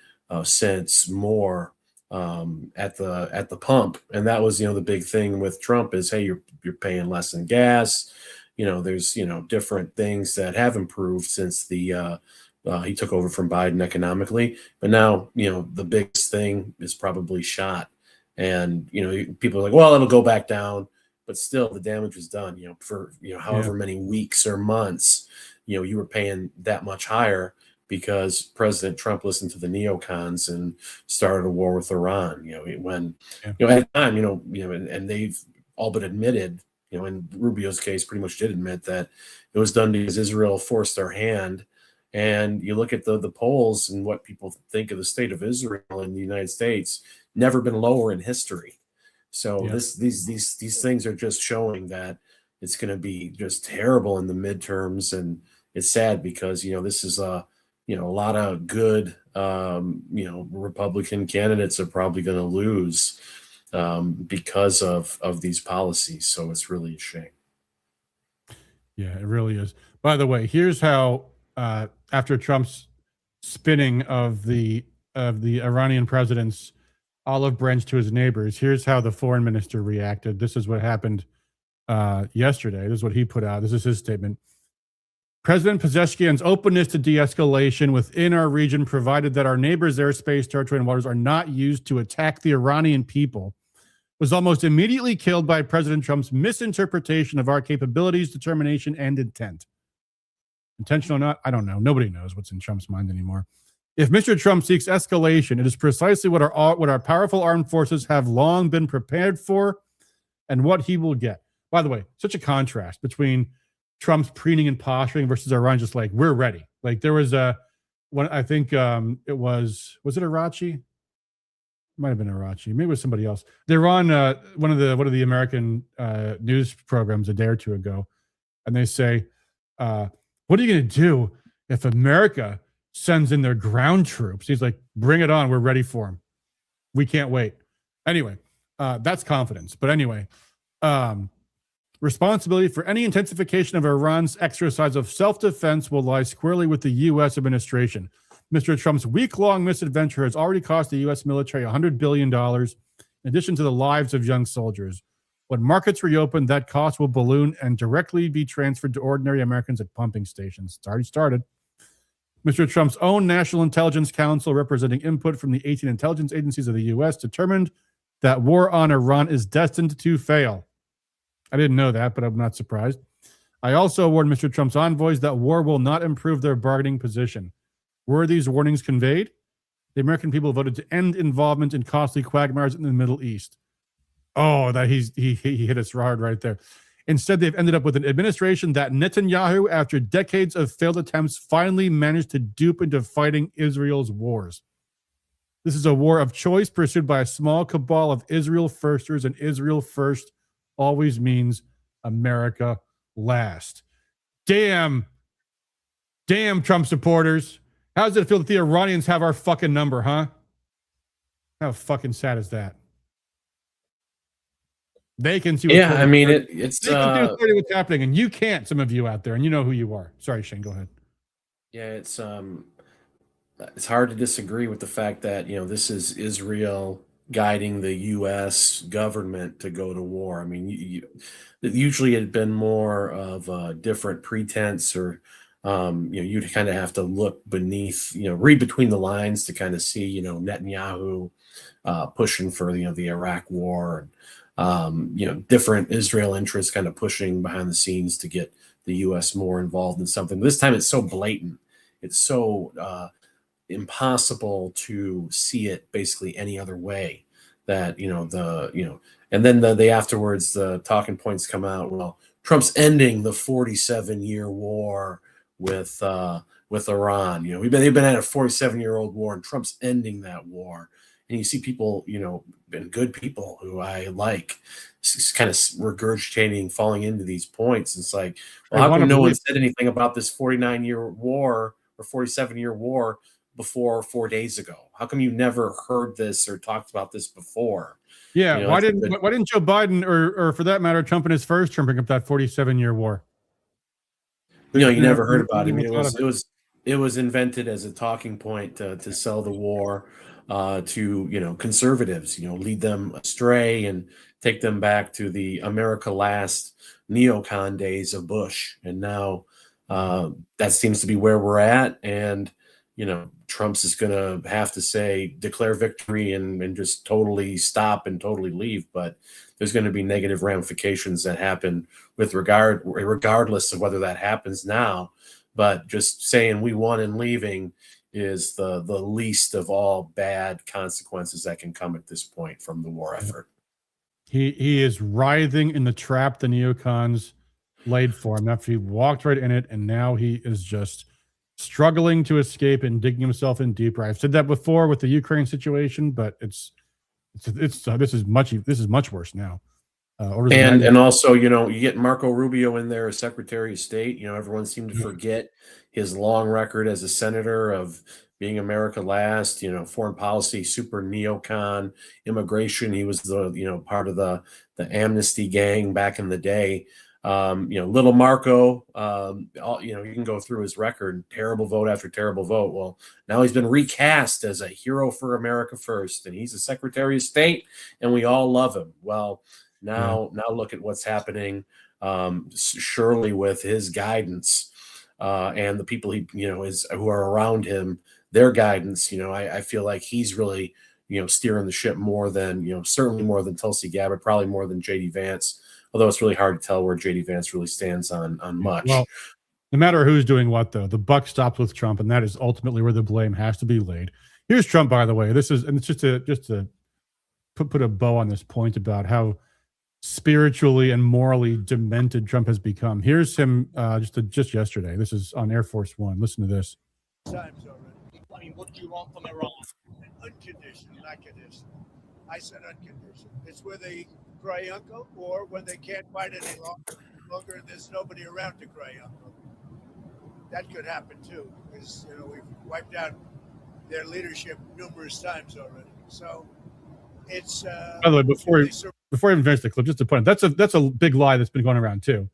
cents more at the pump, and that was the big thing with Trump is, hey, you're paying less in gas. There's, different things that have improved since he took over from Biden economically. But now, the biggest thing is probably shot. And, people are like, well, it'll go back down. But still, the damage was done, for, however many weeks or months, you were paying that much higher because President Trump listened to the neocons and started a war with Iran. When, at the time, and they've all but admitted, in Rubio's case, pretty much did admit that it was done because Israel forced their hand. And you look at the polls and what people think of the state of Israel in the United States, never been lower in history. So these things are just showing that it's going to be just terrible in the midterms, and it's sad because this is a lot of good Republican candidates are probably going to lose because of these policies. So it's really a shame. Yeah, it really is. By the way, here's how after Trump's spinning of the Iranian president's olive branch to his neighbors, here's how the foreign minister reacted. This is what happened yesterday. This is what he put out. This is his statement. President Pezeshkian's openness to de-escalation within our region, provided that our neighbors' airspace, territory, and waters are not used to attack the Iranian people, was almost immediately killed by President Trump's misinterpretation of our capabilities, determination, and intent. Intentional or not, I don't know. Nobody knows what's in Trump's mind anymore. If Mr. Trump seeks escalation, it is precisely what our powerful armed forces have long been prepared for and what he will get. By the way, such a contrast between Trump's preening and posturing versus Iran, just like, we're ready. Like there was one, I think it was it Arachi? It might have been Arachi. Maybe it was somebody else. They were on one of the American news programs a day or two ago, and they say, what are you going to do if America sends in their ground troops? He's like, bring it on. We're ready for them. We can't wait. Anyway, that's confidence. But anyway, responsibility for any intensification of Iran's exercise of self-defense will lie squarely with the U.S. administration. Mr. Trump's week-long misadventure has already cost the U.S. military $100 billion, in addition to the lives of young soldiers. When markets reopen, that cost will balloon and directly be transferred to ordinary Americans at pumping stations. It's already started. Mr. Trump's own National Intelligence Council, representing input from the 18 intelligence agencies of the U.S., determined that war on Iran is destined to fail. I didn't know that, but I'm not surprised. I also warned Mr. Trump's envoys that war will not improve their bargaining position. Were these warnings conveyed? The American people voted to end involvement in costly quagmires in the Middle East. Oh, that he hit us hard right there. Instead, they've ended up with an administration that Netanyahu, after decades of failed attempts, finally managed to dupe into fighting Israel's wars. This is a war of choice pursued by a small cabal of Israel firsters, and Israel first always means America last. Damn, Trump supporters. How does it feel that the Iranians have our fucking number, huh? How fucking sad is that? They can see what's I mean, it's they can see what's happening, and you can't, some of you out there, and you know who you are. Sorry, Shane, go ahead. Yeah, it's hard to disagree with the fact that, this is Israel guiding the U.S. government to go to war. I mean, usually it had been more of a different pretense, or you'd kind of have to look beneath, read between the lines to kind of see, Netanyahu pushing for the Iraq war, and different Israel interests kind of pushing behind the scenes to get the U.S. more involved in something. This time it's so blatant. It's so impossible to see it basically any other way that, and then the afterwards, the talking points come out. Well, Trump's ending the 47-year war with Iran. They've been at a 47-year-old war, and Trump's ending that war. And you see people, and good people who I like, kind of regurgitating, falling into these points. It's like, well, how come no one said anything about this 49-year war or 47-year war before 4 days ago? How come you never heard this or talked about this before? Yeah, why didn't Joe Biden or for that matter Trump in his first term bring up that 47-year war? You never heard about it. I mean, it was invented as a talking point to sell the war to conservatives, lead them astray and take them back to the America last neocon days of Bush. And now that seems to be where we're at. And Trump's is going to have to declare victory and just totally stop and totally leave. But there's going to be negative ramifications that happen regardless of whether that happens now. But just saying we won and leaving is the least of all bad consequences that can come at this point from the war effort. He is writhing in the trap the neocons laid for him after he walked right in it, and now he is just struggling to escape and digging himself in deeper. I've said that before with the Ukraine situation, but this is much worse now. And also, you get Marco Rubio in there as Secretary of State. Everyone seemed to forget his long record as a senator of being America last, foreign policy, super neocon, immigration. He was the, part of the amnesty gang back in the day. Little Marco, you can go through his record, terrible vote after terrible vote. Well, now he's been recast as a hero for America first, and he's a Secretary of State, and we all love him. Well, now look at what's happening, surely with his guidance, and the people who are around him, their guidance. I feel like he's really, steering the ship more than, certainly more than Tulsi Gabbard, probably more than J.D. Vance, although it's really hard to tell where J.D. Vance really stands on much. Well, no matter who's doing what, though, the buck stops with Trump, and that is ultimately where the blame has to be laid. Here's Trump, by the way. And it's just to put a bow on this point about how spiritually and morally demented Trump has become. Here's him just yesterday. This is on Air Force One. Listen to this. Times already. I mean, what do you want from Iran? Unconditional, not conditional. I said unconditional. It's where they cry uncle, or when they can't fight any longer and there's nobody around to cry uncle. That could happen too, because we've wiped out their leadership numerous times already. So it's by the way, before I even finish the clip, just to point out, that's a big lie that's been going around too.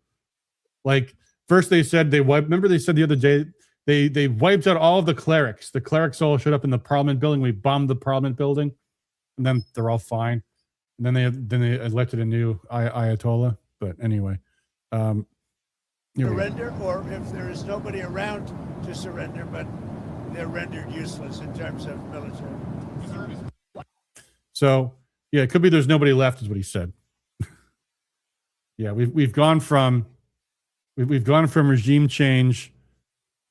Like, first they said remember they said the other day they wiped out all of the clerics. The clerics all showed up in the Parliament building. We bombed the Parliament building, and then they're all fine. And then they elected a new Ayatollah. But anyway, surrender, or if there is nobody around to surrender, but they're rendered useless in terms of military. So yeah, it could be there's nobody left, is what he said. Yeah, we've gone from regime change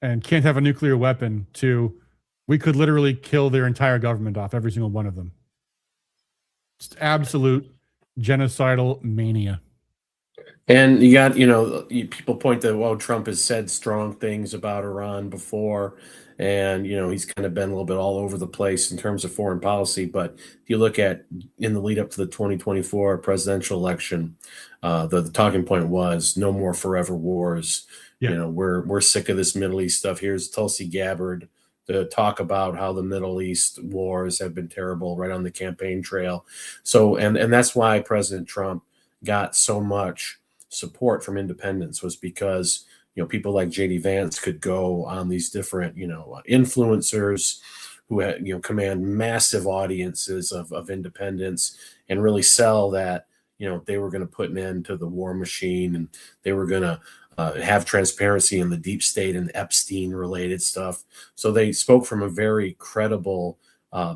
and can't have a nuclear weapon to we could literally kill their entire government off, every single one of them. It's absolute genocidal mania. And you got, people point to, well, Trump has said strong things about Iran before, and, he's kind of been a little bit all over the place in terms of foreign policy. But if you look at in the lead up to the 2024 presidential election, the talking point was no more forever wars. Yeah. We're sick of this Middle East stuff. Here's Tulsi Gabbard to talk about how the Middle East wars have been terrible right on the campaign trail. So, and that's why President Trump got so much support from independents, was because people like J.D. Vance could go on these different influencers who had command massive audiences of independents and really sell that they were going to put an end to the war machine, and they were going to have transparency in the deep state and Epstein related stuff. So they spoke from a very credible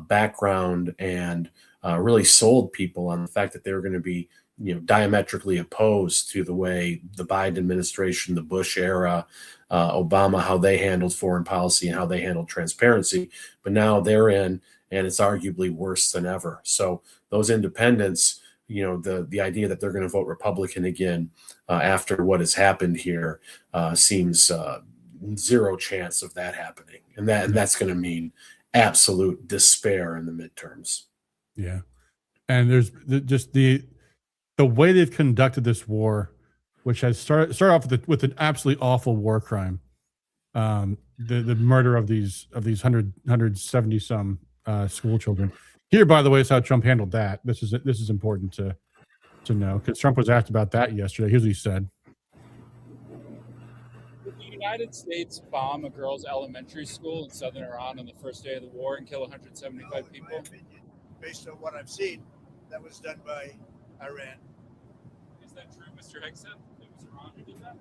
background and really sold people on the fact that they were going to be diametrically opposed to the way the Biden administration, the Bush era, Obama, how they handled foreign policy and how they handled transparency. But now they're in, and it's arguably worse than ever. So those independents, the idea that they're going to vote Republican again after what has happened here seems zero chance of that happening. And that's going to mean absolute despair in the midterms. Yeah. And there's just the way they've conducted this war, which has started off with an absolutely awful war crime, the murder of these 170 some school children. Here, by the way, is how Trump handled that. This is important to know, because Trump was asked about that yesterday. Here's what he said. Did the United States bomb a girls' elementary school in southern Iran on the first day of the war and kill 175 people? In my opinion, based on what I've seen, that was done by Iran. Is that true, Mr. Hegseth? It was Iran who did that?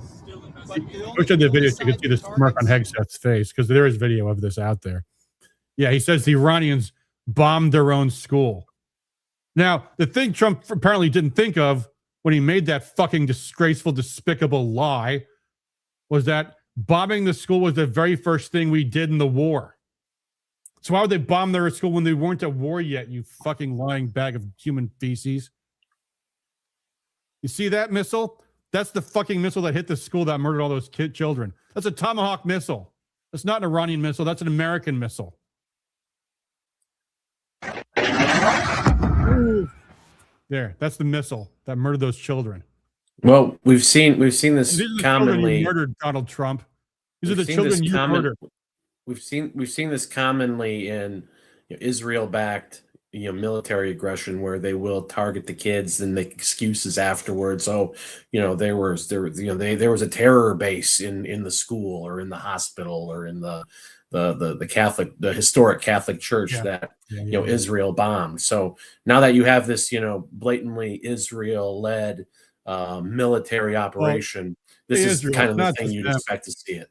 Still investigating. I wish I had the video so you could see the smirk on Hegseth's face, because there is video of this out there. Yeah, he says the Iranians bombed their own school. Now, the thing Trump apparently didn't think of when he made that fucking disgraceful, despicable lie was that bombing the school was the very first thing we did in the war. So why would they bomb their school when they weren't at war yet, you fucking lying bag of human feces? You see that missile? That's the fucking missile that hit the school that murdered all those children. That's a Tomahawk missile. That's not an Iranian missile. That's an American missile. There, that's the missile that murdered those children. Well, we've seen this These are the commonly. You murdered, Donald Trump. These are the children you murdered. We've seen this commonly in Israel-backed military aggression, where they will target the kids and make excuses afterwards. So there was a terror base in the school or in the hospital or in the historic Catholic Church that Israel bombed. So now that you have this blatantly Israel-led military operation, this is kind of the thing you'd expect to see it.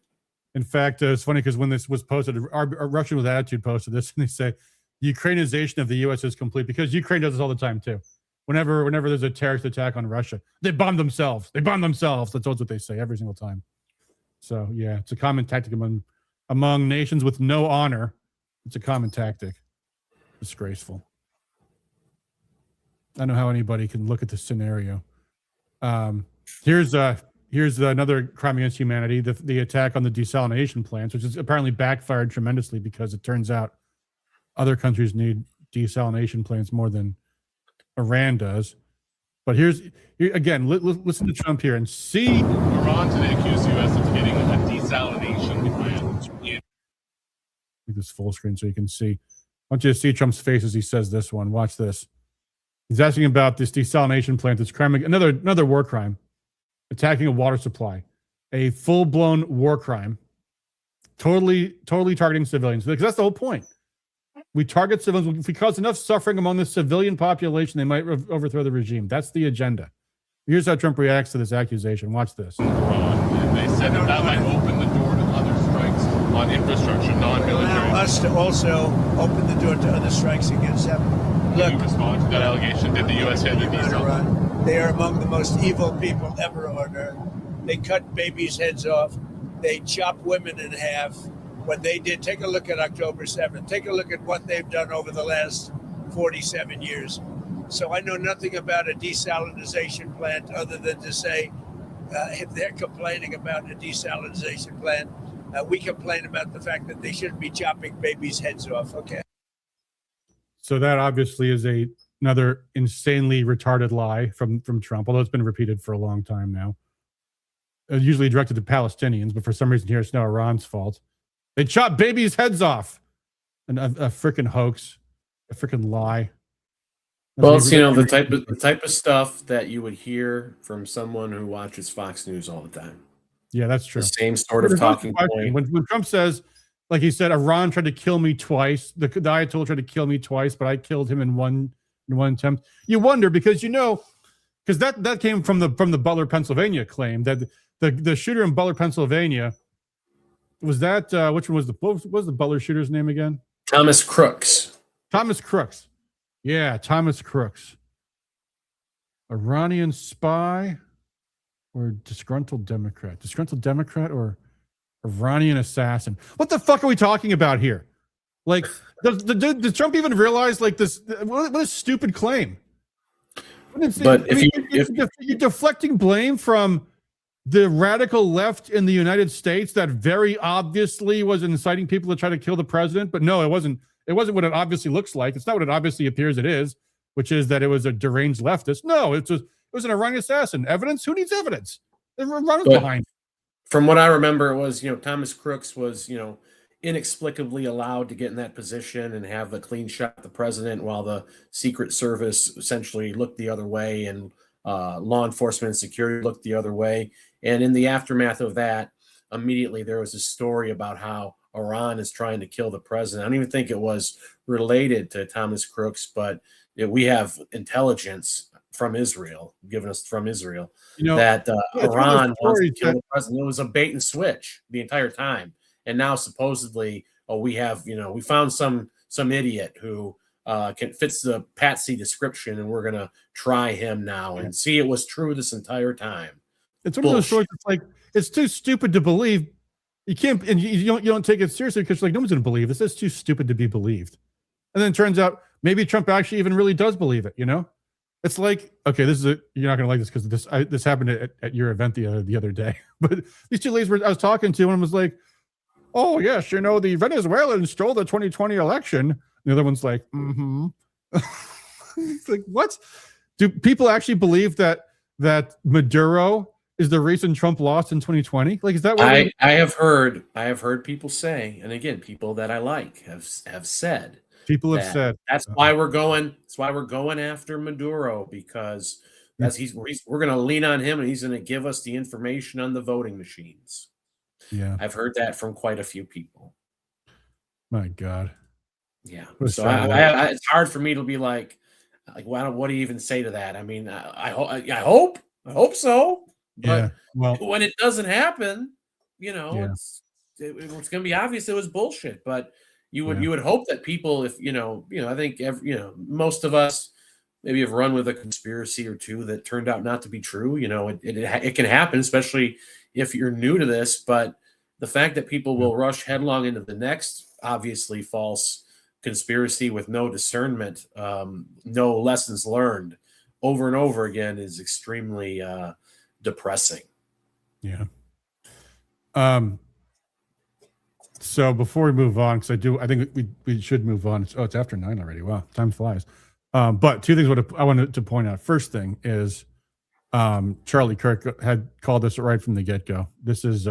In fact, it's funny because when this was posted, our Russian with Attitude posted this, and they say Ukrainization of the U.S. is complete, because Ukraine does this all the time too. Whenever there's a terrorist attack on Russia, they bomb themselves. They bomb themselves. That's what they say every single time. So yeah, it's a common tactic among nations with no honor. It's a common tactic. Disgraceful. I don't know how anybody can look at this scenario. Here's another crime against humanity: the attack on the desalination plants, which has apparently backfired tremendously, because it turns out other countries need desalination plants more than Iran does. But here again, listen to Trump here and see. Iran today accused the U.S. of getting a desalination plant. Make this full screen so you can see. I want you to see Trump's face as he says this one. Watch this. He's asking about this desalination plant. This crime, another war crime, attacking a water supply, a full-blown war crime, totally targeting civilians. Because that's the whole point. We target civilians. If we cause enough suffering among the civilian population, they might overthrow the regime. That's the agenda. Here's how Trump reacts to this accusation. Watch this. And they said that might open the door to other strikes on infrastructure, non-military. Allow us to also open the door to other strikes against them. Look, you respond to that allegation? Did the U.S. hit the desalination? They are among the most evil people ever on earth. They cut babies' heads off. They chop women in half. What they did, take a look at October 7th. Take a look at what they've done over the last 47 years. So I know nothing about a desalinization plant other than to say, if they're complaining about a desalinization plant, we complain about the fact that they shouldn't be chopping babies' heads off. Okay. So that obviously is another insanely retarded lie from Trump, although it's been repeated for a long time now. Usually directed to Palestinians, but for some reason here it's now Iran's fault. They chop babies' heads off. And a freaking hoax, a freaking lie. Well, it's the type of stuff that you would hear from someone who watches Fox News all the time. Yeah, that's true. The same sort of talking point. When Trump says, like he said, Iran tried to kill me twice. The Ayatollah tried to kill me twice, but I killed him in one attempt. You wonder because that came from the Butler, Pennsylvania claim that the shooter in Butler, Pennsylvania. Was that which one was what was the Butler shooter's name again? Thomas Crooks. Thomas Crooks. Yeah, Thomas Crooks. Iranian spy or disgruntled Democrat? Disgruntled Democrat or Iranian assassin? What the fuck are we talking about here? Like, does Trump even realize like this? What a stupid claim. But you're deflecting blame from the radical left in the United States that very obviously was inciting people to try to kill the president. But no, it wasn't what it obviously looks like. It's not what it obviously appears it is, which is that it was a deranged leftist. No, it was an Iranian assassin. Evidence? Who needs evidence? Iran is behind. From what I remember, it was, Thomas Crooks was, inexplicably allowed to get in that position and have a clean shot at the president while the Secret Service essentially looked the other way and law enforcement and security looked the other way. And in the aftermath of that, immediately there was a story about how Iran is trying to kill the president. I don't even think it was related to Thomas Crooks, but we have intelligence from Israel, given us from Israel, that Iran wants to kill the president. It was a bait and switch the entire time. And now supposedly, we found some idiot who fits the Patsy description, and we're going to try him now and see it was true this entire time. It's one of those stories that's like, it's too stupid to believe. You can't, and you don't take it seriously because like no one's going to believe this. It's too stupid to be believed. And then it turns out maybe Trump actually even really does believe it. It's like, okay, you're not going to like this because this happened at your event the other day. But these two ladies I was talking to, one was like, "Oh yes, the Venezuelans stole the 2020 election." And the other one's like, "Mm-hmm." It's like, what? Do people actually believe that Maduro is the reason Trump lost in 2020? Like, is that what I have heard people say, and again, people that I like have said. People have said that's why we're going. That's why we're going after Maduro, because we're going to lean on him, and he's going to give us the information on the voting machines. Yeah, I've heard that from quite a few people. My God. Yeah. So it's hard for me to be like, what do you even say to that? I mean, I hope so. But when it doesn't happen, it's going to be obvious it was bullshit. But you would hope that people, if I think most of us maybe have run with a conspiracy or two that turned out not to be true. It can happen, especially if you're new to this. But the fact that people will rush headlong into the next obviously false conspiracy with no discernment, no lessons learned over and over again is extremely depressing. Yeah. So before we move on, because I think we should move on. It's after 9 already. Wow, time flies. But two things I wanted to point out. First thing is Charlie Kirk had called us right from the get-go. This is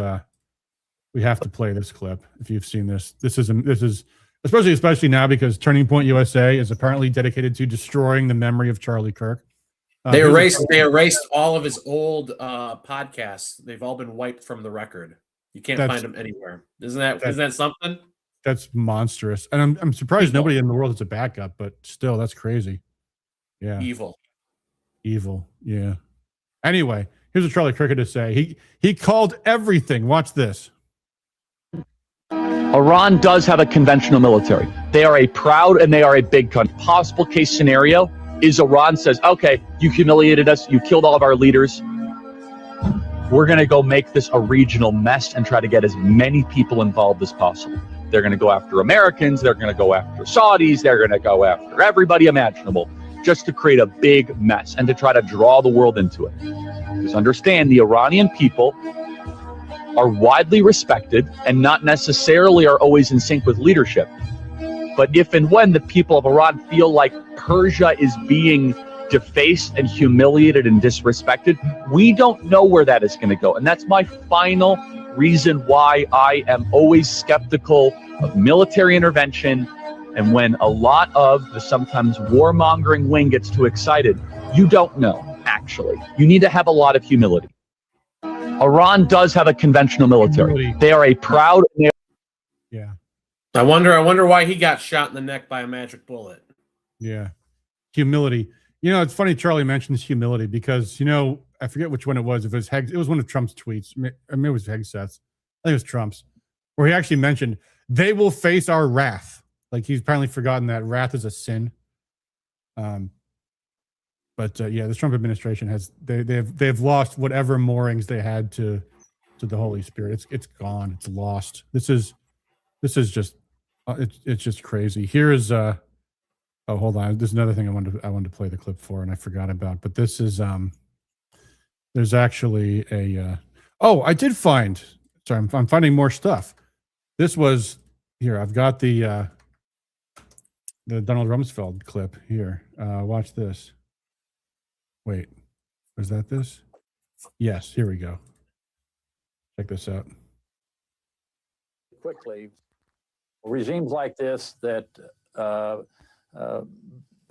we have to play this clip if you've seen this. This is especially now because Turning Point USA is apparently dedicated to destroying the memory of Charlie Kirk. They erased all of his old podcasts. They've all been wiped from the record. You can't find them anywhere. Isn't that something? That's monstrous. And I'm surprised nobody in the world is a backup, but still, that's crazy. Yeah. Evil. Yeah. Anyway, here's what Charlie Kirk had to say. He called everything. Watch this. Iran does have a conventional military. They are a proud and they are a big country. Possible case scenario is Iran says, okay, you humiliated us. You killed all of our leaders. We're going to go make this a regional mess and try to get as many people involved as possible. They're going to go after Americans. They're going to go after Saudis. They're going to go after everybody imaginable just to create a big mess and to try to draw the world into it. Because understand, the Iranian people are widely respected and not necessarily are always in sync with leadership. But if and when the people of Iran feel like Persia is being defaced and humiliated and disrespected, we don't know where that is going to go. And that's my final reason why I am always skeptical of military intervention. And when a lot of the sometimes warmongering wing gets too excited, you don't know, actually. You need to have a lot of humility. Iran does have a conventional military. They are a proud... Yeah. I wonder why he got shot in the neck by a magic bullet. Yeah. Humility. It's funny Charlie mentions humility because, I forget which one it was. If it was one of Trump's tweets. I mean, it was Hegseth's. I think it was Trump's, where he actually mentioned they will face our wrath. Like he's apparently forgotten that wrath is a sin. But this Trump administration they've lost whatever moorings they had to the Holy Spirit. It's gone. It's lost. This is just it's just crazy. Here is oh, hold on. There's another thing I wanted to play the clip for, and I forgot about. But this is there's actually a I did find. Sorry, I'm finding more stuff. This was here. I've got the Donald Rumsfeld clip here. Watch this. Wait, was that this? Yes, here we go. Check this out. Quickly, regimes like this that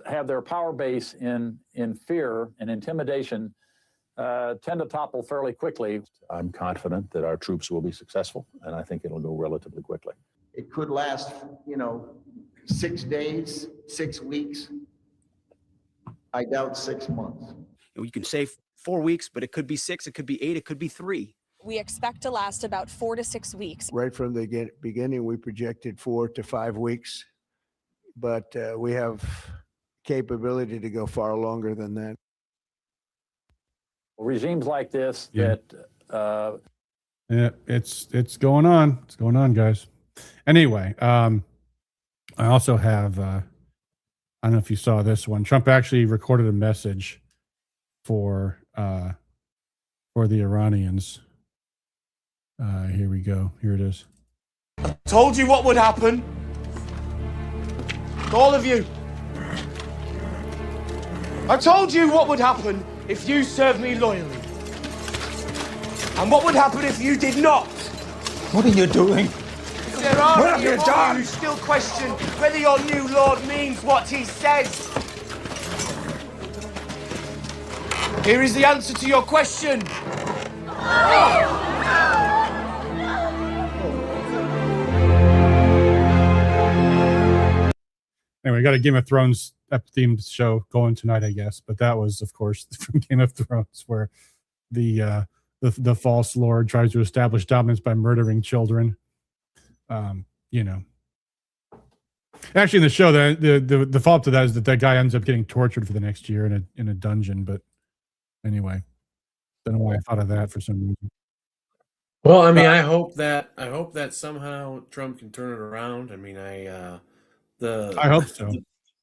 have their power base in fear and intimidation tend to topple fairly quickly. I'm confident that our troops will be successful, and I think it'll go relatively quickly. It could last, 6 days, 6 weeks. I doubt 6 months. You can say 4 weeks, but it could be 6, it could be 8, it could be 3. We expect to last about 4 to 6 weeks. Right from the beginning, we projected 4 to 5 weeks, but we have capability to go far longer than that. Regimes like this that it's going on. It's going on, guys. Anyway, I also have I don't know if you saw this one. Trump actually recorded a message for the Iranians. Here we go. Here it is. I told you what would happen. All of you. I told you what would happen if you served me loyally. And what would happen if you did not? What are you doing? There are any of you who still question whether your new Lord means what he says. Here is the answer to your question. Anyway, we got a Game of Thrones themed show going tonight, I guess. But that was, of course, from Game of Thrones, where the false lord tries to establish dominance by murdering children. You know, actually, in the show, the fault to that is that guy ends up getting tortured for the next year in a dungeon. But anyway, don't know why I thought of that for some reason. Well, I mean, I hope that somehow Trump can turn it around. I mean, I hope so.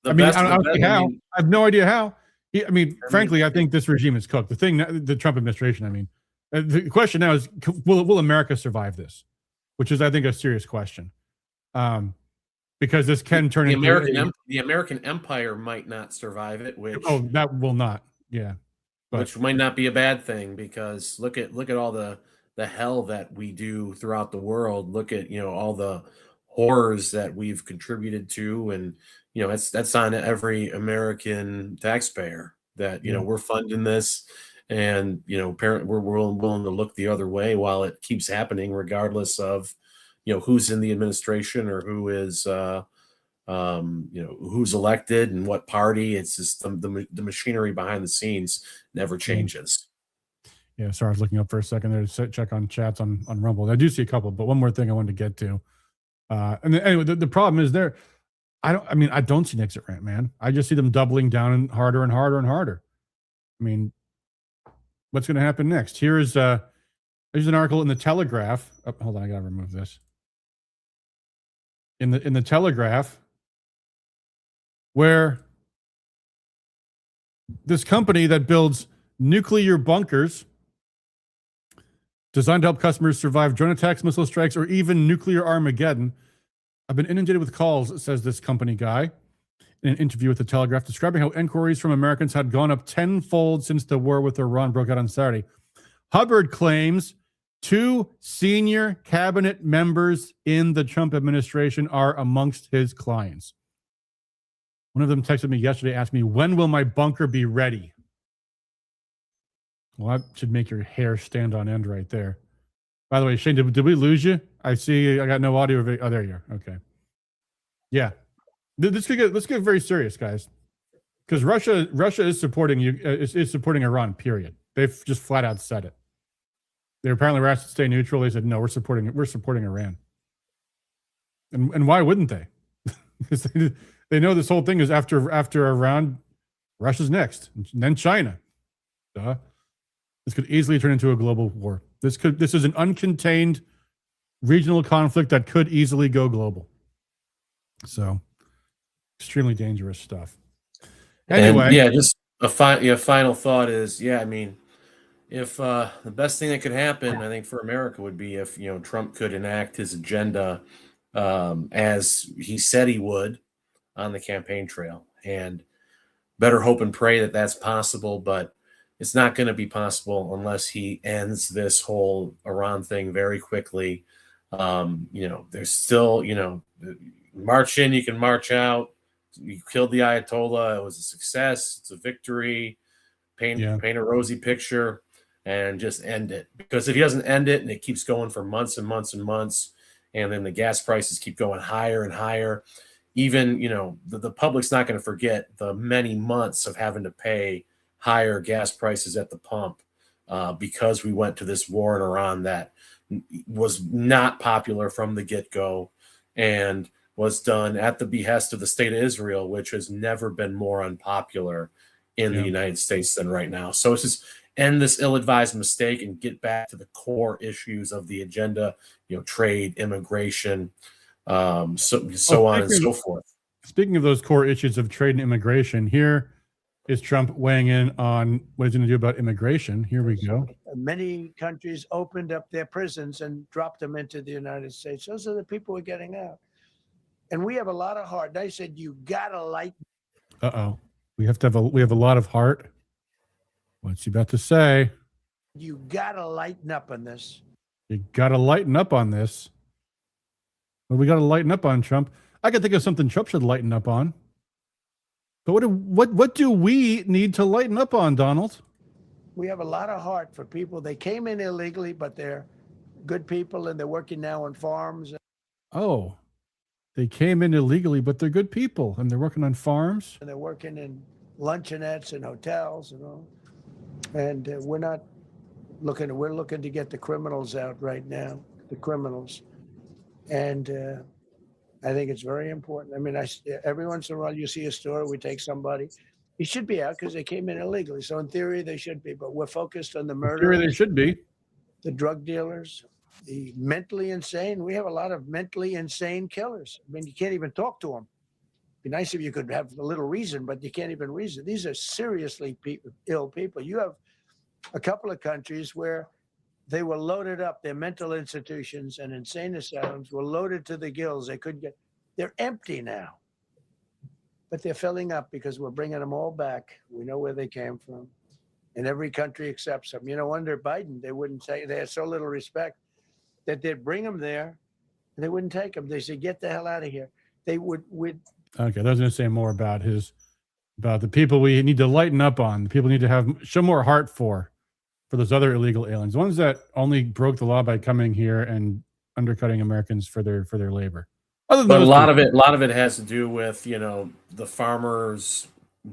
I don't see how. I have no idea how. Frankly, I think this regime is cooked. The Trump administration. I mean, the question now is, will America survive this? Which is, I think, a serious question. Because this can turn into the American empire might not survive it, which that will not, which might not be a bad thing, because look at all the hell that we do throughout the world. Look at all the horrors that we've contributed to, and that's on every American taxpayer that we're funding this, and we're willing to look the other way while it keeps happening, regardless of who's in the administration or who is who's elected and what party. It's just the machinery behind the scenes never changes. Yeah, sorry, I was looking up for a second there to check on chats on Rumble. I do see a couple, but one more thing I wanted to get to. And then, anyway, the problem is there. I don't see an exit ramp, man. I just see them doubling down and harder and harder and harder. I mean, what's going to happen next? Here's an article in the Telegraph. Oh, hold on, I got to remove this. In the Telegraph, where this company that builds nuclear bunkers designed to help customers survive drone attacks, missile strikes, or even nuclear Armageddon. I've been inundated with calls, says this company guy, in an interview with the Telegraph, describing how inquiries from Americans had gone up tenfold since the war with Iran broke out on Saturday. Hubbard claims 2 senior cabinet members in the Trump administration are amongst his clients. One of them texted me yesterday, asked me, when will my bunker be ready? Well, that should make your hair stand on end right there. By the way, Shane, did we lose you? I see I got no audio. Oh, there you are. Okay. Yeah. Let's get very serious, guys. Because Russia is supporting is supporting Iran, period. They've just flat out said it. They apparently were asked to stay neutral. They said, no, we're supporting Iran. And why wouldn't they? Because they know this whole thing is after Iran, Russia's next, and then China. Duh. This could easily turn into a global war. This is an uncontained regional conflict that could easily go global. So, extremely dangerous stuff. Anyway, just a final thought is, I mean, if the best thing that could happen, I think, for America would be if Trump could enact his agenda as he said he would on the campaign trail, and better hope and pray that that's possible, but it's not going to be possible unless he ends this whole Iran thing very quickly. There's still, march in, you can march out. You killed the Ayatollah. It was a success. It's a victory. Paint a rosy picture and just end it. Because if he doesn't end it and it keeps going for months and months and months, and then the gas prices keep going higher and higher, even, the public's not going to forget the many months of having to pay higher gas prices at the pump because we went to this war in Iran that was not popular from the get-go and was done at the behest of the state of Israel, which has never been more unpopular in the United States than right now. So it's just end this ill-advised mistake and get back to the core issues of the agenda, trade, immigration, so on and so forth. Speaking of those core issues of trade and immigration, here is Trump weighing in on what he's going to do about immigration. Here we go. Many countries opened up their prisons and dropped them into the United States. Those are the people who are getting out. And we have a lot of heart. They said, you got to lighten. Uh-oh. We have a lot of heart. What's he about to say? You got to lighten up on this. You got to lighten up on this. Well, we got to lighten up on, Trump? I can think of something Trump should lighten up on. But what do we need to lighten up on, Donald? We have a lot of heart for people. They came in illegally, but they're good people, and they're working now on farms. Oh, they came in illegally, but they're good people, and they're working on farms. And they're working in luncheonettes and hotels and all. And we're looking to get the criminals out right now, the criminals. And I think it's very important. I mean, every once in a while you see a store, we take somebody. He should be out because they came in illegally. So in theory, they should be. But we're focused on the murder. Sure, they should be. The drug dealers, the mentally insane. We have a lot of mentally insane killers. I mean, you can't even talk to them. It'd be nice if you could have a little reason, but you can't even reason. These are seriously ill people. You have a couple of countries where they were loaded up. Their mental institutions and insane asylums were loaded to the gills. They couldn't get. They're empty now, but they're filling up because we're bringing them all back. We know where they came from, and every country accepts them. You know, under Biden, they wouldn't say. They had so little respect that they'd bring them there, and they wouldn't take them. They said, "Get the hell out of here." They would. Okay, I was going to say more about the people we need to lighten up on. The people need to show more heart for those other illegal aliens, the ones that only broke the law by coming here and undercutting Americans for their labor. But a lot of it has to do with, you know, the Farmers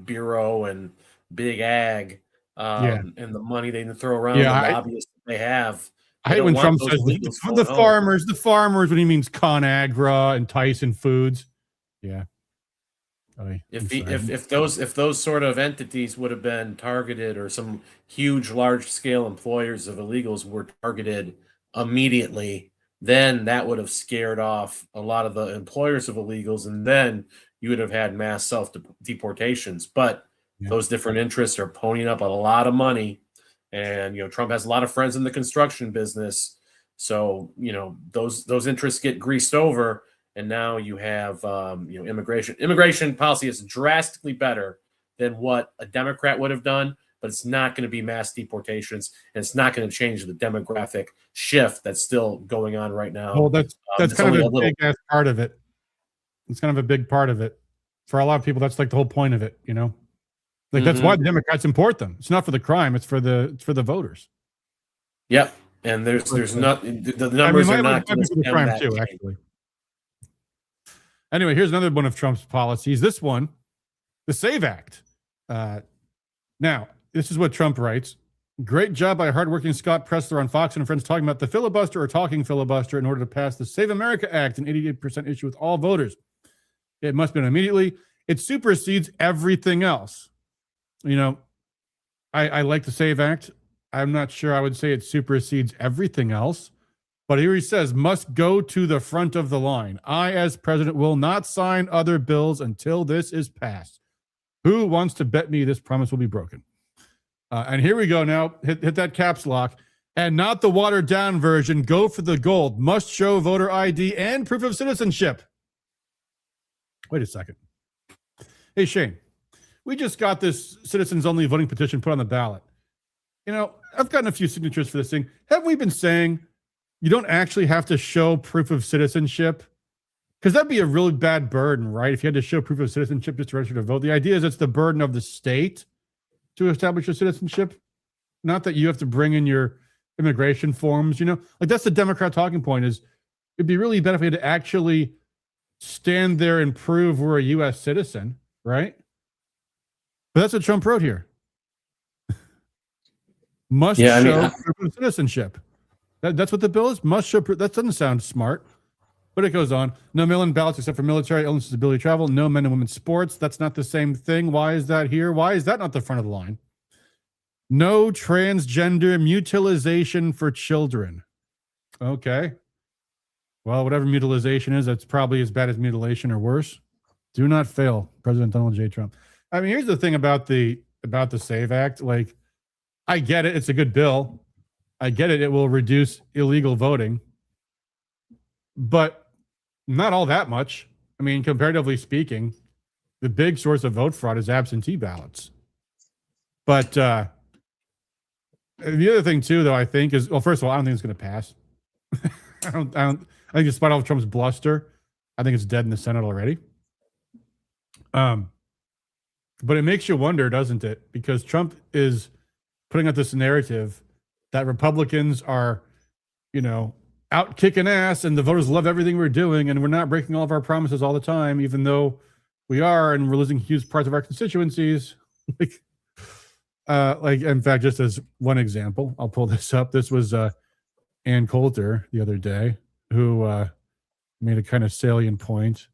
Bureau and Big Ag, and the money they throw around, the lobbyists they have. I hate when Trump says the farmers when he means ConAgra and Tyson Foods. Yeah. If those sort of entities would have been targeted, or some huge large scale employers of illegals were targeted immediately, then that would have scared off a lot of the employers of illegals, and then you would have had mass self deportations. But those different interests are ponying up a lot of money, and you know, Trump has a lot of friends in the construction business, so you know, those interests get greased over. And now you have, you know, immigration policy is drastically better than what a Democrat would have done, but it's not going to be mass deportations, and it's not going to change the demographic shift that's still going on right now. Well, that's kind of a big ass part of it. It's kind of a big part of it for a lot of people. That's like the whole point of it, you know. Like that's why the Democrats import them. It's not for the crime; it's for the voters. Yep, and there's not the numbers are not for the crime too, actually. Anyway, here's another one of Trump's policies. This one, the SAVE Act. Now, this is what Trump writes. Great job by hardworking Scott Presler on Fox and Friends talking about the filibuster or talking filibuster in order to pass the Save America Act, an 88% issue with all voters. It must be done immediately. It supersedes everything else. You know, I like the SAVE Act. I'm not sure I would say it supersedes everything else. But here he says, must go to the front of the line. I, as president, will not sign other bills until this is passed. Who wants to bet me this promise will be broken? And here we go now. Hit that caps lock. And not the watered down version. Go for the gold. Must show voter ID and proof of citizenship. Wait a second. Hey, Shane, we just got this citizens only voting petition put on the ballot. You know, I've gotten a few signatures for this thing. Have we been saying you don't actually have to show proof of citizenship? Because that'd be a really bad burden, right? If you had to show proof of citizenship just to register to vote. The idea is it's the burden of the state to establish your citizenship, not that you have to bring in your immigration forms, you know? Like, that's the Democrat talking point, is it'd be really better if we had to actually stand there and prove we're a U.S. citizen, right? But that's what Trump wrote here. Must show proof of citizenship. That's what the bill is. Must show proof. That doesn't sound smart, but it goes on. No mail-in ballots except for military, illnesses, ability to travel. No men and women sports. That's not the same thing. Why is that here? Why is that not the front of the line? No transgender mutilization for children. Okay. Well, whatever mutilization is, that's probably as bad as mutilation or worse. Do not fail, President Donald J. Trump. I mean, here's the thing about the SAVE Act. Like, I get it. It's a good bill. I get it. It will reduce illegal voting, but not all that much. I mean, comparatively speaking, the big source of vote fraud is absentee ballots. But the other thing too, though, I think is, well, first of all, I don't think it's going to pass. I think despite all of Trump's bluster, I think it's dead in the Senate already. But it makes you wonder, doesn't it? Because Trump is putting out this narrative that Republicans are, you know, out kicking ass and the voters love everything we're doing and we're not breaking all of our promises all the time, even though we are, and we're losing huge parts of our constituencies. like, in fact, just as one example, I'll pull this up. This was Ann Coulter the other day, who made a kind of salient point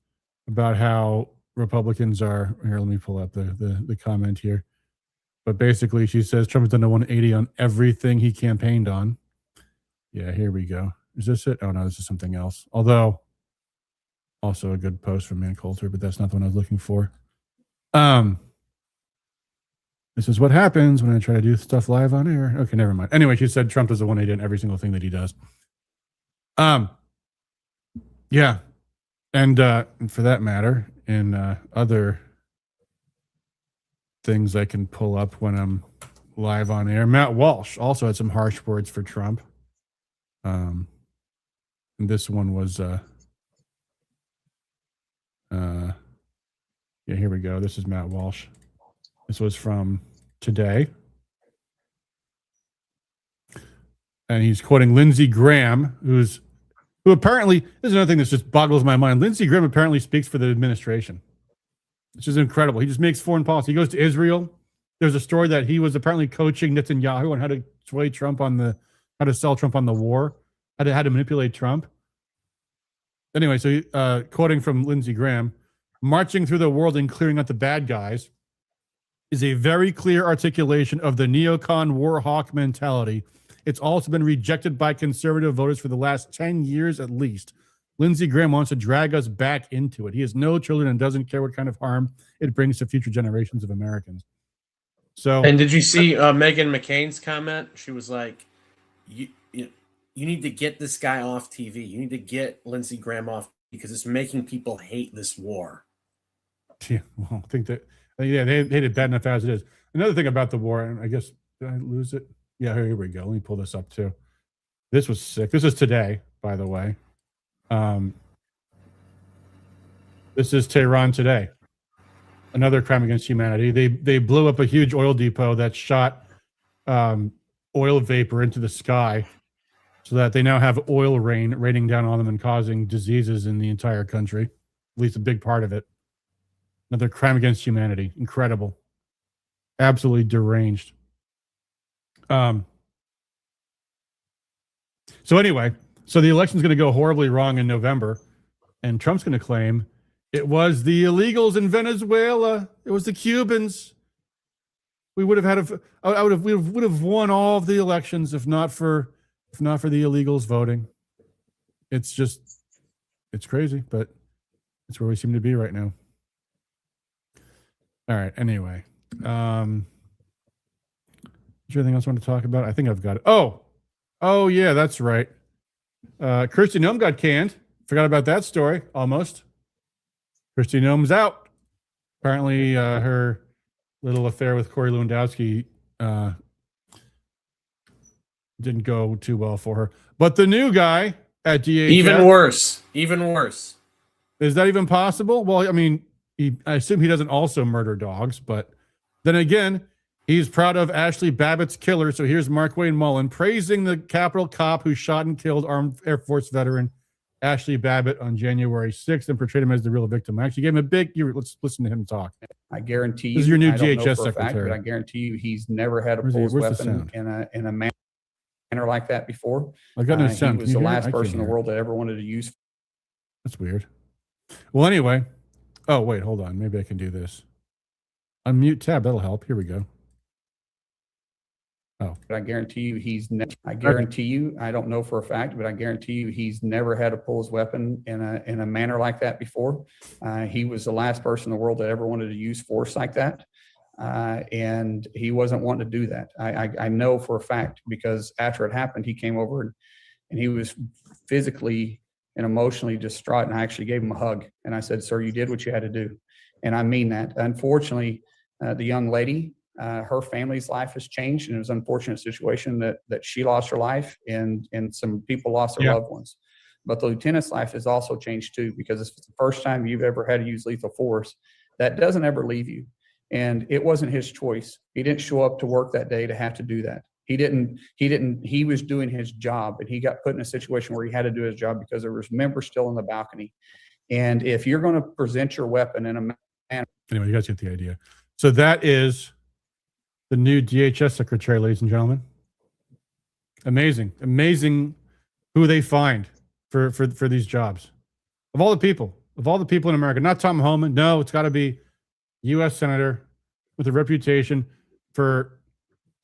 about how Republicans are here. Let me pull up the comment here. But basically, she says Trump has done a 180 on everything he campaigned on. Yeah, here we go. Is this it? Oh, no, this is something else. Although, also a good post from Man Coulter, but that's not the one I was looking for. This is what happens when I try to do stuff live on air. Okay, never mind. Anyway, she said Trump does a 180 on every single thing that he does. Yeah. And for that matter, in other things I can pull up when I'm live on air, Matt Walsh also had some harsh words for Trump. And this one was yeah, here we go. This is Matt Walsh. This was from today. And he's quoting Lindsey Graham, who apparently, this is another thing that just boggles my mind. Lindsey Graham apparently speaks for the administration, which is incredible. He just makes foreign policy. He goes to Israel. There's a story that he was apparently coaching Netanyahu on how to sway Trump on how to sell Trump on the war, how to manipulate Trump. Anyway, so quoting from Lindsey Graham, marching through the world and clearing out the bad guys is a very clear articulation of the neocon war hawk mentality. It's also been rejected by conservative voters for the last 10 years at least. Lindsey Graham wants to drag us back into it. He has no children and doesn't care what kind of harm it brings to future generations of Americans. So, and did you see Meghan McCain's comment? She was like, you need to get this guy off TV. You need to get Lindsey Graham off because it's making people hate this war. Yeah, well, I think that, yeah, they hate it bad enough as it is. Another thing about the war, and I guess, did I lose it? Yeah, here we go. Let me pull this up too. This was sick. This is today, by the way. This is Tehran today. Another crime against humanity. They blew up a huge oil depot that shot oil vapor into the sky so that they now have oil rain raining down on them and causing diseases in the entire country, at least a big part of it. Another crime against humanity. Incredible. Absolutely deranged. So anyway, so the election's going to go horribly wrong in November, and Trump's going to claim it was the illegals in Venezuela. It was the Cubans. We would have we would have won all of the elections if not for the illegals voting. It's crazy, but it's where we seem to be right now. All right. Anyway, is there anything else I want to talk about? I think I've got it. Oh yeah, that's right. Kristi Noem got canned. Forgot about that story almost. Kristi Noem's out. Apparently, her little affair with Corey Lewandowski didn't go too well for her. But the new guy at DHS, even worse. Is that even possible? Well, I mean, I assume he doesn't also murder dogs, but then again, he's proud of Ashli Babbitt's killer. So here's Mark Wayne Mullen praising the Capitol cop who shot and killed armed Air Force veteran Ashli Babbit on January 6th and portrayed him as the real victim. I actually gave him a big, let's listen to him talk. I guarantee you, this is your new I don't know DHS for a fact, secretary. but I guarantee you he's never had a pulse weapon in a manner like that before. I got no sound. He was the last person in the world that ever wanted to use. That's weird. Well, anyway. Oh, wait, hold on. Maybe I can do this. Unmute tab. That'll help. Here we go. Oh. But I guarantee you I guarantee you, I don't know for a fact, but I guarantee you he's never had to pull his weapon in a manner like that before. He was the last person in the world that ever wanted to use force like that. And he wasn't wanting to do that. I know for a fact because after it happened, he came over and he was physically and emotionally distraught. And I actually gave him a hug. And I said, sir, you did what you had to do. And I mean that. Unfortunately, the young lady, her family's life has changed, and it was an unfortunate situation that she lost her life and some people lost their loved ones. But the lieutenant's life has also changed too, because it's the first time you've ever had to use lethal force. That doesn't ever leave you. And it wasn't his choice. He didn't show up to work that day to have to do that. He was doing his job, and he got put in a situation where he had to do his job because there was members still in the balcony. And if you're going to present your weapon in a manner. Anyway, you guys get the idea. So that is the new DHS secretary, ladies and gentlemen. Amazing who they find for these jobs. Of all the people in America, not Tom Homan. No, it's got to be U.S. Senator with a reputation for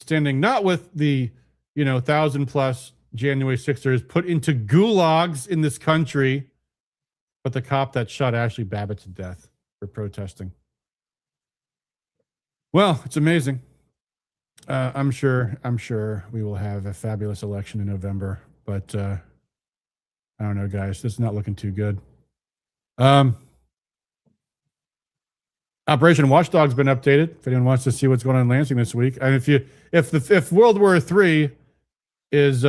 standing not with the 1,000+ January 6ers put into gulags in this country, but the cop that shot Ashli Babbit to death for protesting. Well, it's amazing. I'm sure we will have a fabulous election in November, but I don't know, guys. This is not looking too good. Operation Watchdog's been updated. If anyone wants to see what's going on in Lansing this week, and if World War III is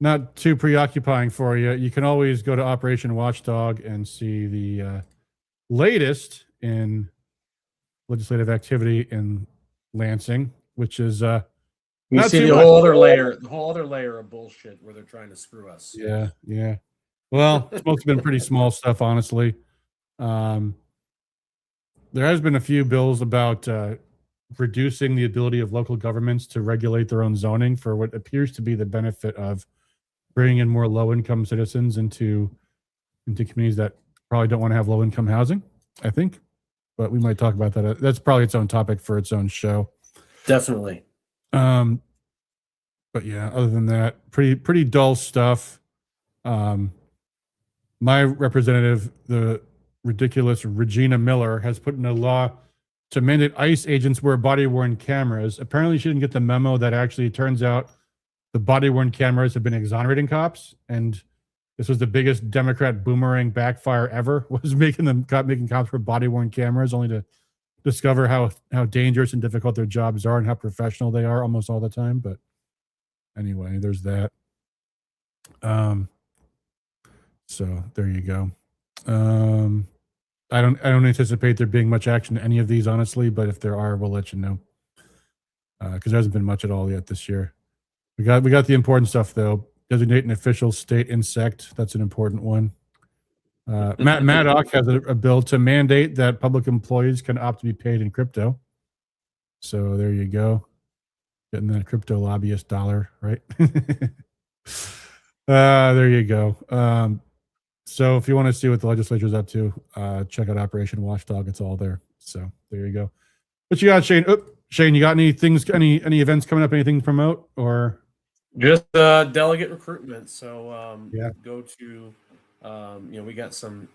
not too preoccupying for you, you can always go to Operation Watchdog and see the latest in legislative activity in Lansing, which is you see the whole other layer of bullshit where they're trying to screw us. Yeah. Well, it's mostly been pretty small stuff, honestly. There has been a few bills about reducing the ability of local governments to regulate their own zoning for what appears to be the benefit of bringing in more low-income citizens into communities that probably don't want to have low-income housing, I think. But we might talk about that. That's probably its own topic for its own show. Definitely. But yeah, other than that, pretty dull stuff. My representative, the ridiculous Regina Miller, has put in a law to mandate ICE agents wear body-worn cameras. Apparently, she didn't get the memo that actually, it turns out, the body-worn cameras have been exonerating cops, and this was the biggest Democrat boomerang backfire ever, was making cops wear body-worn cameras, only to discover how dangerous and difficult their jobs are and how professional they are almost all the time. But anyway, there's that. So there you go. I don't anticipate there being much action to any of these, honestly, but if there are, we'll let you know. Because there hasn't been much at all yet this year. We got the important stuff though. Designate an official state insect. That's an important one. Matt Maddock has a bill to mandate that public employees can opt to be paid in crypto. So there you go. Getting that crypto lobbyist dollar, right? There you go. So if you want to see what the legislature is up to, check out Operation Watchdog. It's all there. So there you go. What you got, Shane? Shane, you got any things, any events coming up, anything to promote, or? Just delegate recruitment. So yeah. Go to, we got some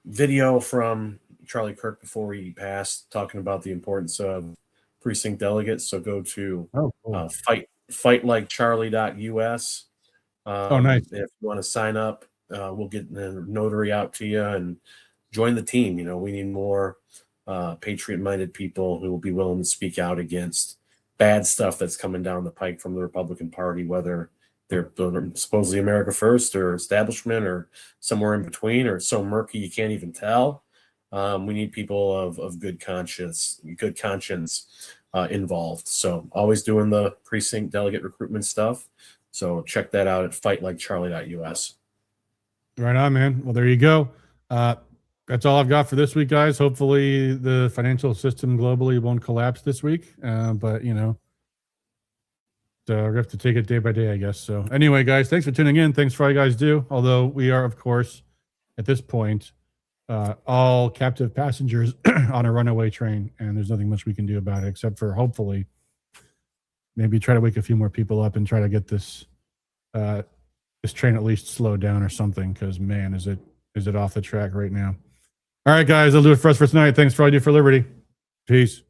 video from Charlie Kirk before he passed talking about the importance of precinct delegates. So go to fightlikeCharlie.us. Nice. If you want to sign up, we'll get the notary out to you and join the team. We need more patriot-minded people who will be willing to speak out against bad stuff that's coming down the pike from the Republican Party, whether they're supposedly America First or establishment or somewhere in between, or so murky you can't even tell. We need people of good conscience involved. So always doing the precinct delegate recruitment stuff. So check that out at fightlikeCharlie.us. Right on, man. Well, there you go. That's all I've got for this week, guys. Hopefully the financial system globally won't collapse this week. But, so we have to take it day by day, I guess. So anyway, guys, thanks for tuning in. Thanks for all you guys do. Although we are, of course, at this point, all captive passengers on a runaway train, and there's nothing much we can do about it except for hopefully maybe try to wake a few more people up and try to get this train at least slowed down or something, because man, is it off the track right now. All right, guys, I'll do it for us for tonight. Thanks for all you do for liberty. Peace.